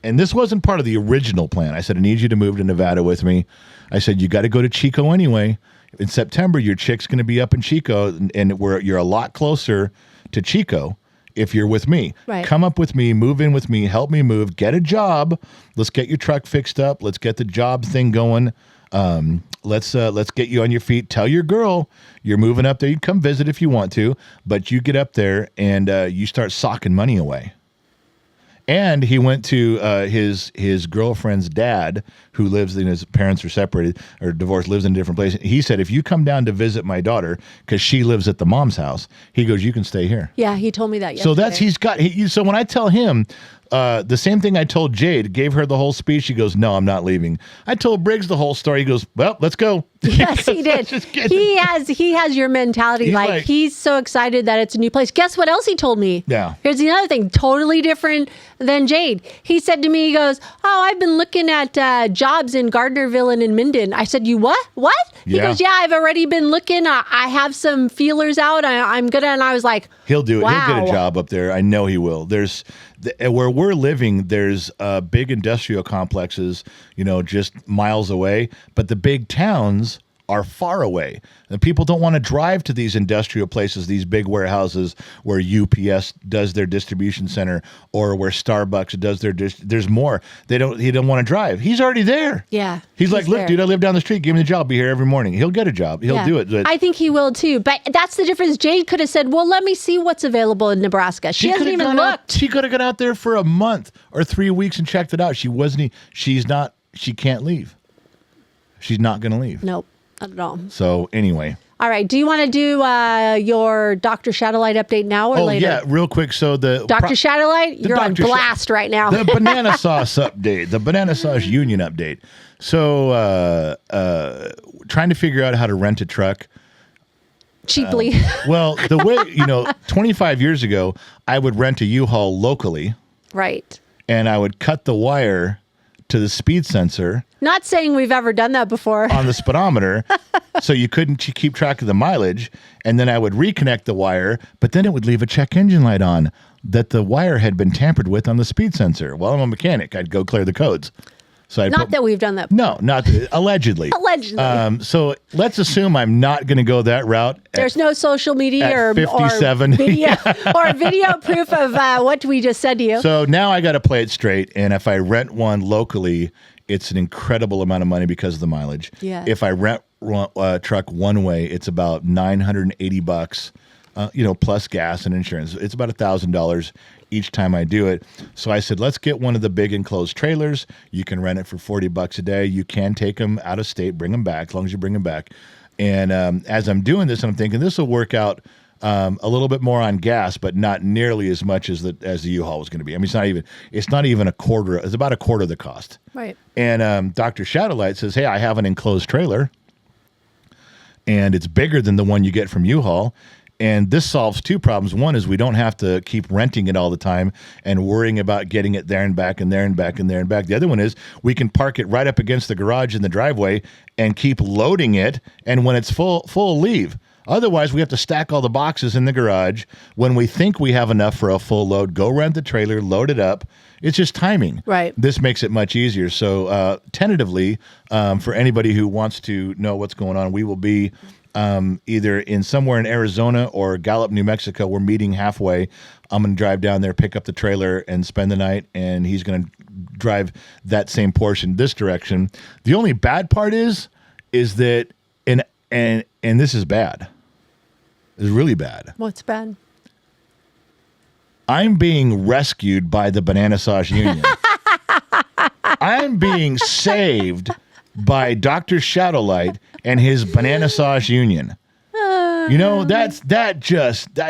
A: And this wasn't part of the original plan. I said, I need you to move to Nevada with me. I said, you got to go to Chico anyway. In September, your chick's going to be up in Chico, and you're a lot closer to Chico if you're with me.
C: Right.
A: Come up with me, move in with me, help me move, get a job. Let's get your truck fixed up. Let's get the job thing going. Let's get you on your feet. Tell your girl you're moving up there. You come visit if you want to, but you get up there and you start socking money away. And he went to his girlfriend's dad, who lives in, his parents are separated or divorced, lives in a different place. He said, if you come down to visit my daughter, because she lives at the mom's house, he goes, you can stay here.
C: Yeah, he told me that yesterday.
A: So that's, so when I tell him, the same thing I told Jade, gave her the whole speech. She goes, no, I'm not leaving. I told Briggs the whole story. He goes, well, let's go.
C: Yes, he did. He has your mentality. He's so excited that it's a new place. Guess what else he told me?
A: Yeah.
C: Here's the other thing, totally different than Jade. He said to me, he goes, oh, I've been looking at jobs in Gardnerville and in Minden. I said, you what? What? He goes, yeah, I've already been looking. I have some feelers out. I'm gonna, and I was like,
A: he'll do it.
C: Wow.
A: He'll get a job up there. I know he will. There's where we're living, there's big industrial complexes, just miles away, but the big towns are far away. And people don't want to drive to these industrial places, these big warehouses where UPS does their distribution center or where Starbucks does their there's more. He don't want to drive. He's already there.
C: Yeah.
A: He's like, look, there. Dude, I live down the street. Give me the job. Be here every morning. He'll get a job. He'll do it. But
C: I think he will too. But that's the difference. Jade could have said, well, let me see what's available in Nebraska. She hasn't even looked.
A: She could have gone out there for a month or 3 weeks and checked it out. She can't leave. She's not going to leave.
C: Nope. Not at all.
A: So anyway.
C: All right. Do you want to do your Dr. Shadowlight update now or later?
A: Yeah, real quick. So the
C: Dr. Shadowlight, you're on blast right now.
A: The banana sauce update, the banana sauce union update. So trying to figure out how to rent a truck
C: cheaply.
A: Well, the way 25 years ago, I would rent a U-Haul locally.
C: Right.
A: And I would cut the wire to the speed sensor.
C: Not saying we've ever done that before.
A: On the speedometer, so you couldn't keep track of the mileage. And then I would reconnect the wire, but then it would leave a check engine light on that the wire had been tampered with on the speed sensor. Well, I'm a mechanic. I'd go clear the codes. So
C: that we've done that.
A: No, not allegedly.
C: Allegedly.
A: So let's assume I'm not going to go that route.
C: There's no social media or
A: 57
C: or video proof of what we just said to you.
A: So now I got to play it straight. And if I rent one locally, it's an incredible amount of money because of the mileage.
C: Yeah.
A: If I rent a truck one way, it's about $980, plus gas and insurance. It's about $1,000 each time I do it. So I said, let's get one of the big enclosed trailers. You can rent it for $40 a day. You can take them out of state, bring them back, as long as you bring them back. And as I'm doing this, I'm thinking this will work out a little bit more on gas, but not nearly as much as the U-Haul was going to be. I mean, it's not even a quarter. It's about a quarter of the cost.
C: Right.
A: And Dr. Shadowlight says, hey, I have an enclosed trailer, and it's bigger than the one you get from U-Haul. And this solves two problems. One is we don't have to keep renting it all the time and worrying about getting it there and back and there and back and there and back. The other one is we can park it right up against the garage in the driveway and keep loading it. And when it's full, leave. Otherwise, we have to stack all the boxes in the garage. When we think we have enough for a full load, go rent the trailer, load it up. It's just timing.
C: Right.
A: This makes it much easier. So tentatively, for anybody who wants to know what's going on, we will be either somewhere in Arizona or Gallup, New Mexico. We're meeting halfway. I'm going to drive down there, pick up the trailer, and spend the night. And he's going to drive that same portion this direction. The only bad part is that, and this is bad. It's really bad.
C: What's bad?
A: I'm being rescued by the Banana Sauce Union. I'm being saved by Dr. Shadowlight and his Banana Sauce Union. I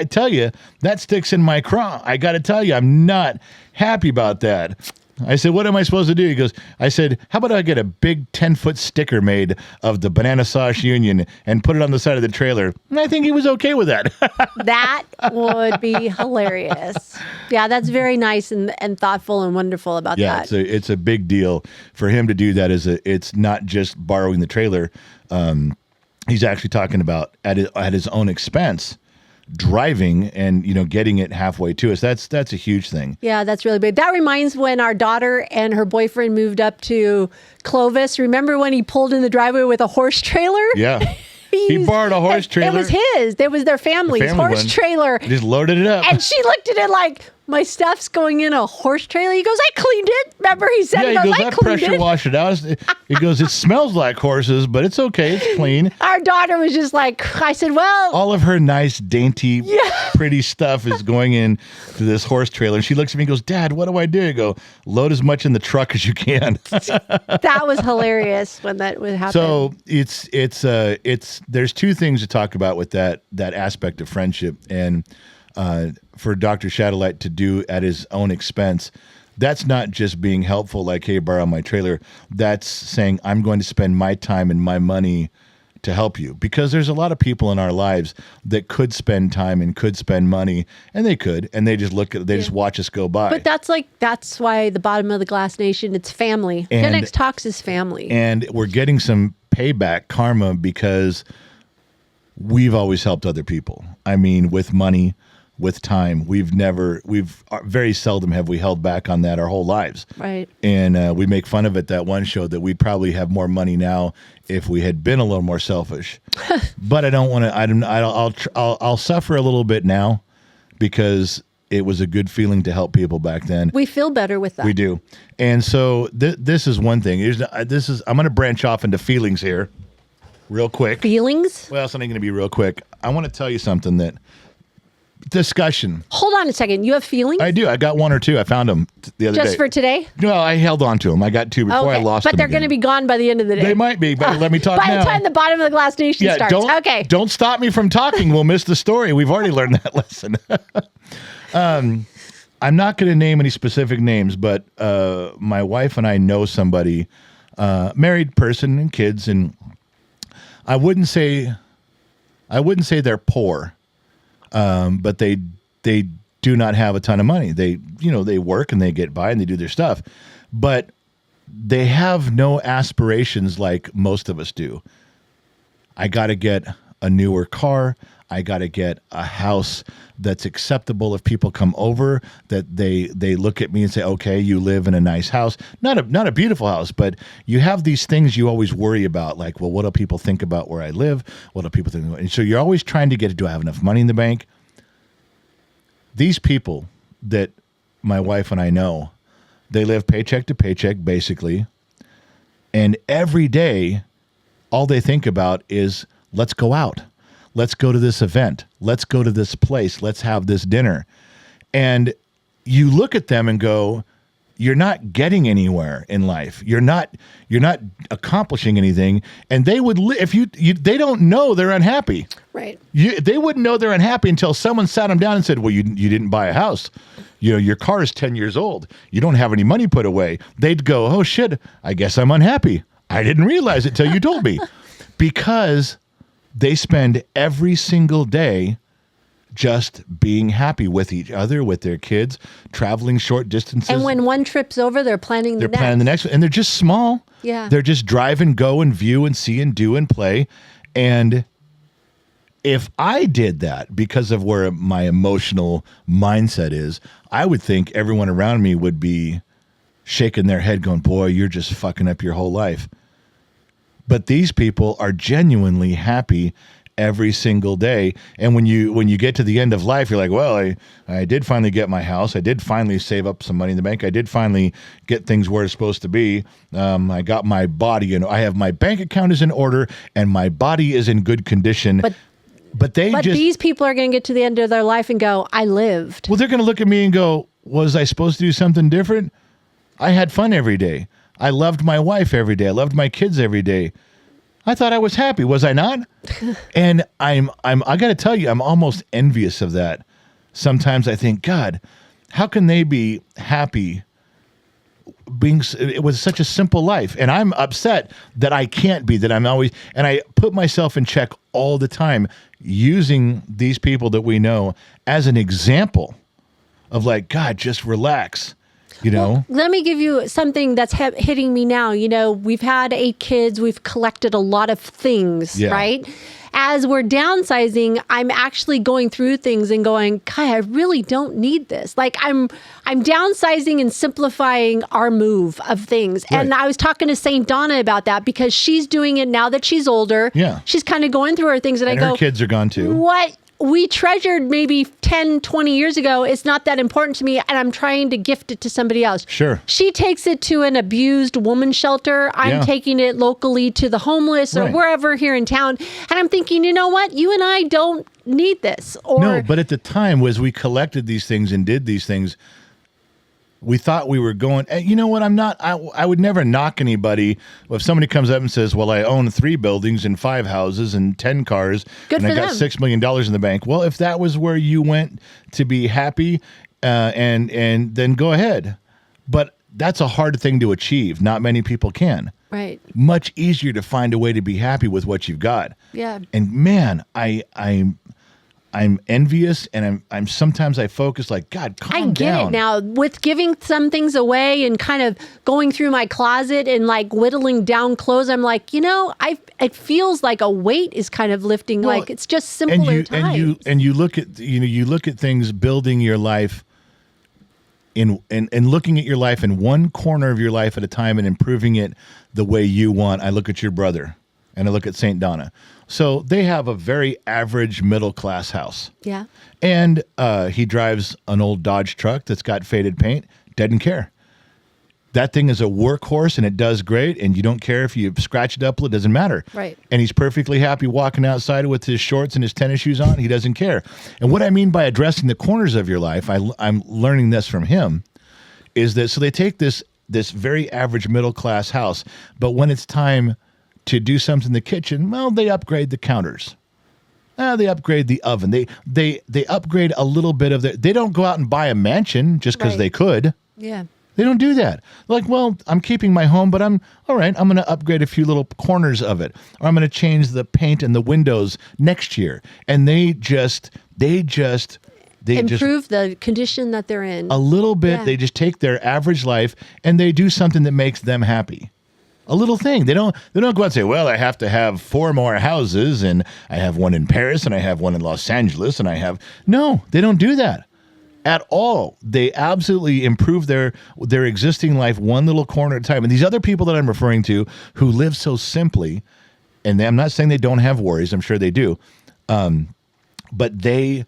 A: tell you, that sticks in my craw. I got to tell you, I'm not happy about that. I said, what am I supposed to do? He goes, I said, how about I get a big 10-foot sticker made of the Banana Sauce Union and put it on the side of the trailer? And I think he was okay with that.
C: That would be hilarious. Yeah, that's very nice and thoughtful and wonderful about that.
A: Yeah, it's a big deal for him to do that. It's not just borrowing the trailer. He's actually talking about at his own expense, driving and getting it halfway to us. That's a huge thing.
C: Yeah, that's really big. That reminds when our daughter and her boyfriend moved up to Clovis. Remember when he pulled in the driveway with a horse trailer?
A: Yeah. He borrowed a horse trailer.
C: It was his. It was their family's horse trailer.
A: Just loaded it up.
C: And she looked at it like, my stuff's going in a horse trailer. He goes, I cleaned it. Remember he said,
A: he goes, that pressure washed it out. He goes, it smells like horses, but it's okay. It's clean.
C: Our daughter was just like, I said, well.
A: All of her nice, dainty, pretty stuff is going in to this horse trailer. And she looks at me and goes, Dad, what do? I go, load as much in the truck as you can.
C: That was hilarious when that would happen.
A: So there's two things to talk about with that aspect of friendship. And for Dr. Shadowlight to do at his own expense, that's not just being helpful, like, hey, borrow my trailer. That's saying, I'm going to spend my time and my money to help you. Because there's a lot of people in our lives that could spend time and could spend money, and they could, and they just just watch us go by.
C: But that's why the bottom of the glass nation, it's family. Gen X Talks is family.
A: And we're getting some payback karma because we've always helped other people. I mean, with money, with time. We've very seldom have we held back on that our whole lives.
C: Right.
A: And we make fun of it that one show that we'd probably have more money now if we had been a little more selfish. But I don't want to. I'll suffer a little bit now because it was a good feeling to help people back then.
C: We feel better with that.
A: We do. And so this is one thing. I'm going to branch off into feelings here, real quick.
C: Feelings?
A: Well, it's only going to be real quick. I want to tell you something that. Discussion.
C: Hold on a second. You have feelings?
A: I do. I got one or two. I found them the other day.
C: Just for today?
A: No, I held on to them. I got two before I lost them.
C: But they're going to be gone by the end of the day.
A: They might be, but let me talk now.
C: By the time the bottom of the glass nation starts.
A: Don't stop me from talking. We'll miss the story. We've already learned that lesson. I'm not going to name any specific names, but my wife and I know somebody, married person and kids, and I wouldn't say they're poor. But they do not have a ton of money. They work and they get by and they do their stuff, but they have no aspirations like most of us do. I got to get a newer car. I got to get a house that's acceptable if people come over, that they look at me and say, okay, you live in a nice house, not a beautiful house, but you have these things you always worry about, like, well, what do people think about where I live? What do people think? And so you're always trying to get, do I have enough money in the bank? These people that my wife and I know, they live paycheck to paycheck, basically. And every day, all they think about is, let's go out. Let's go to this event. Let's go to this place. Let's have this dinner. And you look at them and go, you're not getting anywhere in life. You're not accomplishing anything. And they would if they don't know they're unhappy.
C: Right.
A: They wouldn't know they're unhappy until someone sat them down and said, well, you didn't buy a house. Your car is 10 years old. You don't have any money put away. They'd go, oh shit, I guess I'm unhappy. I didn't realize it till you told me. Because they spend every single day just being happy with each other, with their kids, traveling short distances.
C: And when one trip's over, they're planning the next
A: one. And they're just small.
C: Yeah.
A: They're just drive and go and view and see and do and play. And if I did that because of where my emotional mindset is, I would think everyone around me would be shaking their head going, boy, you're just fucking up your whole life. But these people are genuinely happy every single day. And when you get to the end of life, you're like, well, I did finally get my house. I did finally save up some money in the bank. I did finally get things where it's supposed to be. I got my body, I have my bank account is in order and my body is in good condition. But these people are going to get to the end of their life and go, I lived. Well, they're going to look at me and go, was I supposed to do something different? I had fun every day. I loved my wife every day. I loved my kids every day. I thought I was happy. Was I not? And I got to tell you, I'm almost envious of that. Sometimes I think, God, how can they be happy it was such a simple life. And I'm upset that I can't be, that I'm always, and I put myself in check all the time using these people that we know as an example of like, God, just relax. You know,
C: well, let me give you something that's hitting me now. You know, we've had 8 kids. We've collected a lot of things, right? As we're downsizing, I'm actually going through things and going, God, I really don't need this. Like I'm downsizing and simplifying our move of things. Right. And I was talking to St. Donna about that because she's doing it now that she's older. Yeah. She's kind of going through her things. And I go,
A: her kids are gone too.
C: What we treasured maybe 10, 20 years ago, it's not that important to me, and I'm trying to gift it to somebody else.
A: Sure.
C: She takes it to an abused woman shelter. I'm taking it locally to the homeless or wherever here in town. And I'm thinking, you know what? You and I don't need this.
A: No, but at the time, as we collected these things and did these things, we thought we were going, you know what, I would never knock anybody. If somebody comes up and says, well, I own 3 buildings and 5 houses and 10 cars, and I got $6 million in the bank. Well, if that was where you went to be happy, and then go ahead. But that's a hard thing to achieve. Not many people can.
C: Right.
A: Much easier to find a way to be happy with what you've got.
C: Yeah.
A: And man, I'm envious, and I'm sometimes I focus like, God, calm down. I
C: get it now. With giving some things away and kind of going through my closet and like whittling down clothes, I'm like, you know, it feels like a weight is kind of lifting. Well, like it's just simpler times.
A: And you look at you look at things, building your life and looking at your life in one corner of your life at a time and improving it the way you want. I look at your brother and I look at St. Donna. So they have a very average middle-class house.
C: Yeah.
A: And he drives an old Dodge truck that's got faded paint, doesn't care. That thing is a workhorse, and it does great, and you don't care if you scratch it up, it doesn't matter.
C: Right.
A: And he's perfectly happy walking outside with his shorts and his tennis shoes on. He doesn't care. And what I mean by addressing the corners of your life, I'm learning this from him, is that so they take this very average middle-class house, but when it's time to do something in the kitchen, well, they upgrade the counters. They upgrade the oven. They upgrade a little bit of they don't go out and buy a mansion just because they could.
C: Yeah.
A: They don't do that. Like, well, I'm keeping my home, but I'm all right. I'm going to upgrade a few little corners of it, or I'm going to change the paint and the windows next year. And they just
C: improve the condition that they're in
A: a little bit. Yeah. They just take their average life and they do something that makes them happy. A little thing. They don't go out and say, well, I have to have 4 more houses, and I have one in Paris, and I have one in Los Angeles, and I have... No, they don't do that at all. They absolutely improve their existing life one little corner at a time. And these other people that I'm referring to who live so simply, and I'm not saying they don't have worries, I'm sure they do, but they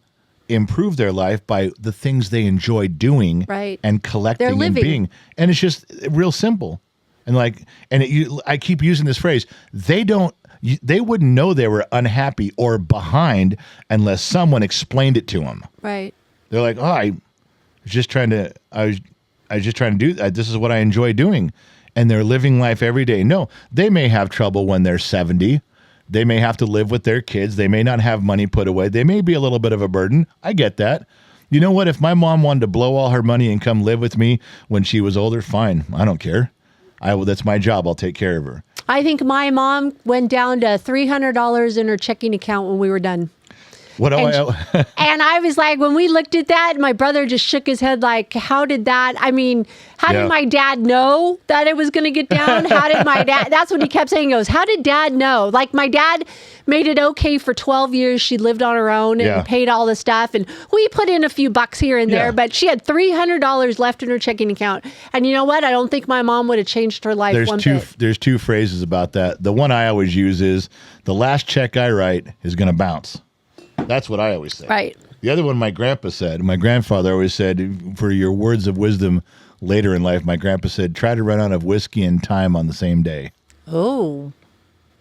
A: improve their life by the things they enjoy doing and collecting and being. And it's just real simple. And I keep using this phrase. They wouldn't know they were unhappy or behind unless someone explained it to them.
C: Right.
A: They're like, oh, I was just trying to do that. This is what I enjoy doing. And they're living life every day. No, they may have trouble when they're 70. They may have to live with their kids. They may not have money put away. They may be a little bit of a burden. I get that. You know what? If my mom wanted to blow all her money and come live with me when she was older, fine. I don't care. That's my job. I'll take care of her.
C: I think my mom went down to $300 in her checking account when we were done.
A: And
C: I was like, when we looked at that, my brother just shook his head like, how did my dad know that it was going to get down? How did my dad, that's what he kept saying. He goes, how did dad know? Like my dad made it okay for 12 years. She lived on her own and paid all the stuff. And we put in a few bucks here and there, but she had $300 left in her checking account. And you know what? I don't think my mom would have changed her life one bit.
A: There's 2 phrases about that. The one I always use is, the last check I write is going to bounce. That's what I always say.
C: Right.
A: The other one my grandfather always said, for your words of wisdom later in life, my grandpa said, try to run out of whiskey and time on the same day.
C: Oh.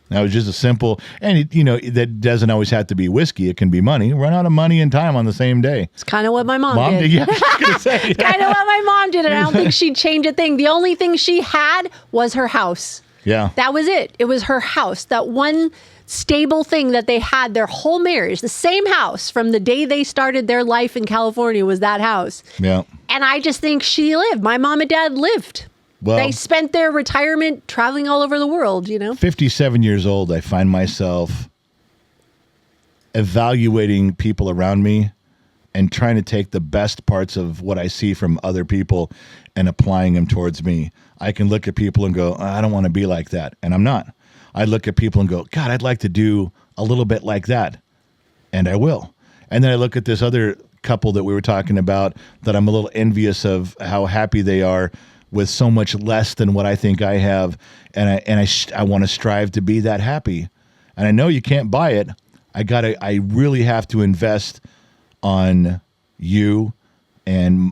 A: That was just a simple, and that doesn't always have to be whiskey. It can be money. Run out of money and time on the same day.
C: It's kind of what my mom did.
A: Yeah, I was going to say.
C: Kind of what my mom did, and I don't think she'd change a thing. The only thing she had was her house.
A: Yeah.
C: That was it. It was her house. That one stable thing that they had their whole marriage, the same house from the day they started their life in California was that house.
A: Yeah.
C: And I just think she lived. My mom and dad lived.
A: Well,
C: they spent their retirement traveling all over the world,
A: 57 years old, I find myself evaluating people around me and trying to take the best parts of what I see from other people and applying them towards me. I can look at people and go, I don't want to be like that. And I'm not. I look at people and go, God, I'd like to do a little bit like that. And I will. And then I look at this other couple that we were talking about that I'm a little envious of how happy they are with so much less than what I think I have. And I want to strive to be that happy. And I know you can't buy it. I really have to invest on you and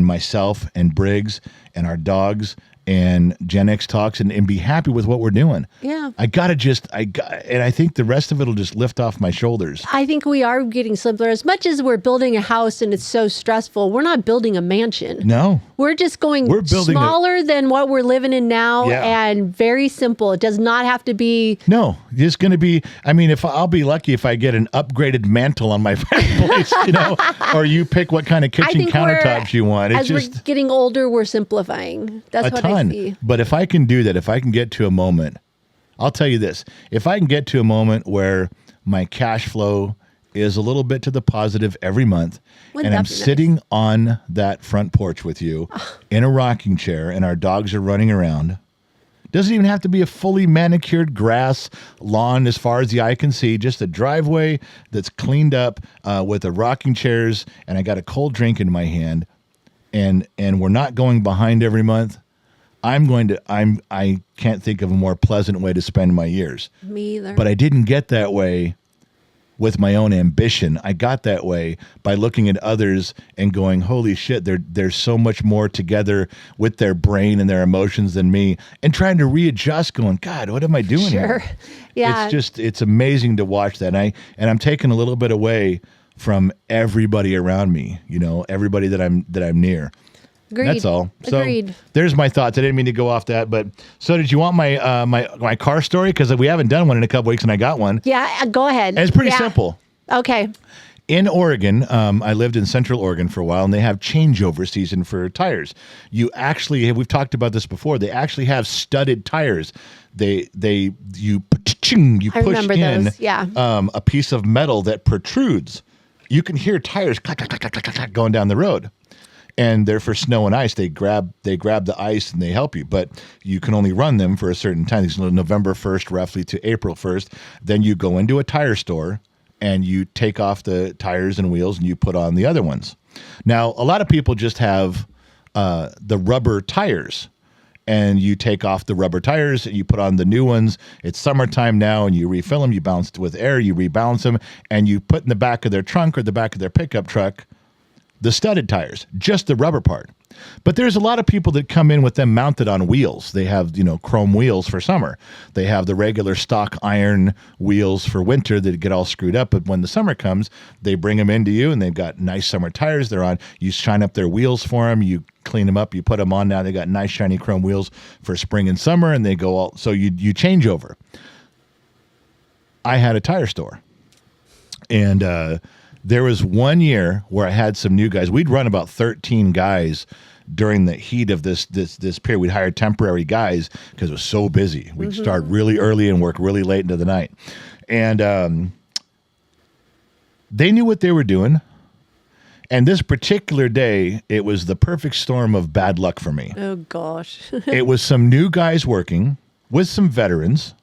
A: myself and Briggs and our dogs and Gen X Talks and be happy with what we're doing.
C: Yeah.
A: And I think the rest of it will just lift off my shoulders.
C: I think we are getting simpler. As much as we're building a house and it's so stressful, we're not building a mansion.
A: No.
C: We're just going smaller than what we're living in now and very simple. It does not have to be.
A: No, it's going to be, I'll be lucky if I get an upgraded mantle on my fireplace, or you pick what kind of kitchen countertops you want.
C: As we're getting older, we're simplifying. That's what I see.
A: But if I can do that, if I can get to a moment, I'll tell you this, if I can get to a moment where my cash flow is a little bit to the positive every month, and I'm sitting on that front porch with you in a rocking chair and our dogs are running around, doesn't even have to be a fully manicured grass lawn as far as the eye can see, just a driveway that's cleaned up with the rocking chairs, and I got a cold drink in my hand, and we're not going behind every month. I can't think of a more pleasant way to spend my years.
C: Me either.
A: But I didn't get that way with my own ambition. I got that way by looking at others and going, holy shit, they're so much more together with their brain and their emotions than me, and trying to readjust, going, God, what am I doing here?
C: Yeah.
A: It's amazing to watch that. And I'm taking a little bit away from everybody around me, everybody that I'm near.
C: Agreed.
A: That's all. So
C: Agreed.
A: There's my thoughts. I didn't mean to go off that, but so did you want my my car story? Because we haven't done one in a couple weeks, and I got one.
C: Yeah, go ahead.
A: And it's pretty simple.
C: Okay.
A: In Oregon, I lived in Central Oregon for a while, and they have changeover season for tires. We've talked about this before. They actually have studded tires. You push in a piece of metal that protrudes. You can hear tires clack, clack, clack, clack, clack, going down the road. And they're for snow and ice. They grab the ice and they help you, but you can only run them for a certain time. It's November 1st, roughly, to April 1st. Then you go into a tire store and you take off the tires and wheels and you put on the other ones. Now, a lot of people just have the rubber tires, and you take off the rubber tires and you put on the new ones. It's summertime now, and you refill them. You balance it with air. You rebalance them, and you put in the back of their trunk or the back of their pickup truck the studded tires, just the rubber part. But there's a lot of people that come in with them mounted on wheels. They have, chrome wheels for summer. They have the regular stock iron wheels for winter that get all screwed up. But when the summer comes, they bring them into you, and they've got nice summer tires they're on. You shine up their wheels for them. You clean them up. You put them on now. They got nice shiny chrome wheels for spring and summer, and they go all, so you change over. I had a tire store, and there was one year where I had some new guys. We'd run about 13 guys during the heat of this period. We'd hire temporary guys because it was so busy. We'd start really early and work really late into the night. And they knew what they were doing. And this particular day, it was the perfect storm of bad luck for me.
C: Oh, gosh.
A: It was some new guys working with some veterans.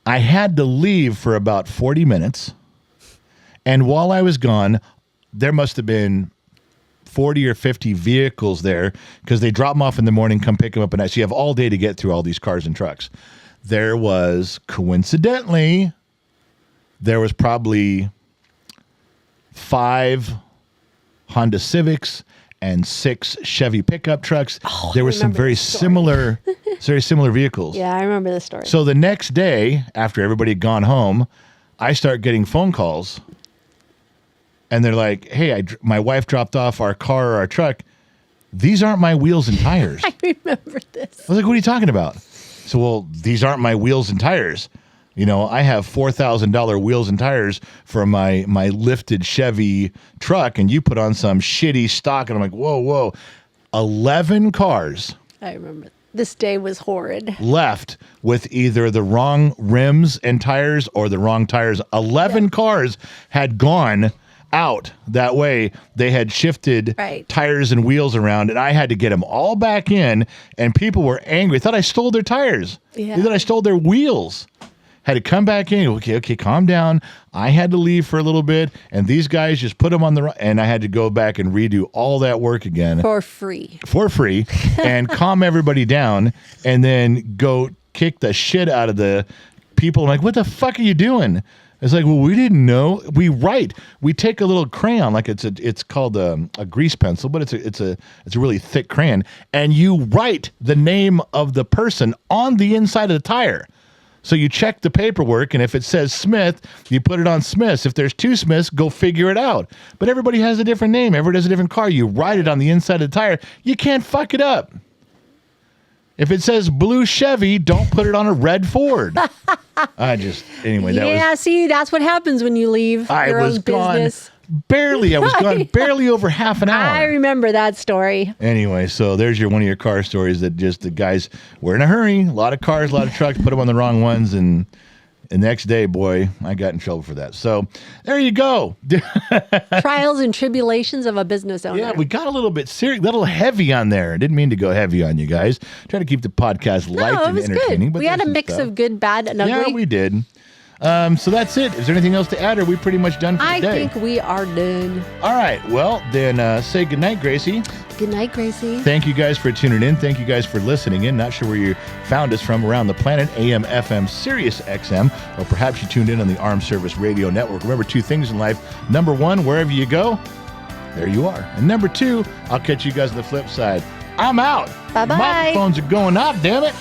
A: I had to leave for about 40 minutes. And while I was gone, there must have been 40 or 50 vehicles there, because they drop them off in the morning, come pick them up at night. So you have all day to get through all these cars and trucks. There was probably 5 Honda Civics and 6 Chevy pickup trucks.
C: Oh,
A: there were some very similar vehicles.
C: Yeah, I remember the story.
A: So the next day, after everybody had gone home, I start getting phone calls. And they're like, hey, my wife dropped off our car or our truck. These aren't my wheels and tires.
C: I remember this.
A: I was like, what are you talking about? So, well, these aren't my wheels and tires. I have $4,000 wheels and tires for my lifted Chevy truck, and you put on some shitty stock. And I'm like, whoa. 11 cars
C: I remember. This day was horrid.
A: left with either the wrong rims and tires or the wrong tires. 11 cars had gone out that way. They had shifted tires and wheels around, and I had to get them all back in, and people were angry. Thought I stole their tires. They thought I stole their wheels. Had to come back in. Okay, calm down. I had to leave for a little bit, and these guys just put them on the and I had to go back and redo all that work again.
C: For free.
A: And calm everybody down, and then go kick the shit out of the people. I'm like, what the fuck are you doing? It's like, well, we didn't know. We take a little crayon, like it's called a grease pencil, but it's a really thick crayon, and you write the name of the person on the inside of the tire. So you check the paperwork, and if it says Smith, you put it on Smith's. If there's two Smiths, go figure it out. But everybody has a different name. Everybody has a different car. You write it on the inside of the tire. You can't fuck it up. If it says blue Chevy, don't put it on a red Ford.
C: See, that's what happens when you leave your own business.
A: I was gone barely over half an hour.
C: I remember that story.
A: Anyway, so there's one of your car stories that just the guys were in a hurry. A lot of cars, a lot of trucks, put them on the wrong ones, and the next day, boy, I got in trouble for that. So there you go.
C: Trials and tribulations of a business owner.
A: Yeah, we got a little bit serious, a little heavy on there. Didn't mean to go heavy on you guys. Trying to keep the podcast light and entertaining.
C: Good. But we had a mix of good, bad, and ugly.
A: Yeah, we did. So that's it. Is there anything else to add, or are we pretty much done for today?
C: I think we are done.
A: All right. Well, then say goodnight, Gracie.
C: Good night, Gracie.
A: Thank you guys for tuning in. Thank you guys for listening in. Not sure where you found us from around the planet, AM, FM, Sirius XM, or perhaps you tuned in on the Armed Service Radio Network. Remember two things in life. Number one, wherever you go, there you are. And number two, I'll catch you guys on the flip side. I'm out.
C: Bye-bye.
A: Microphones are going out, damn it.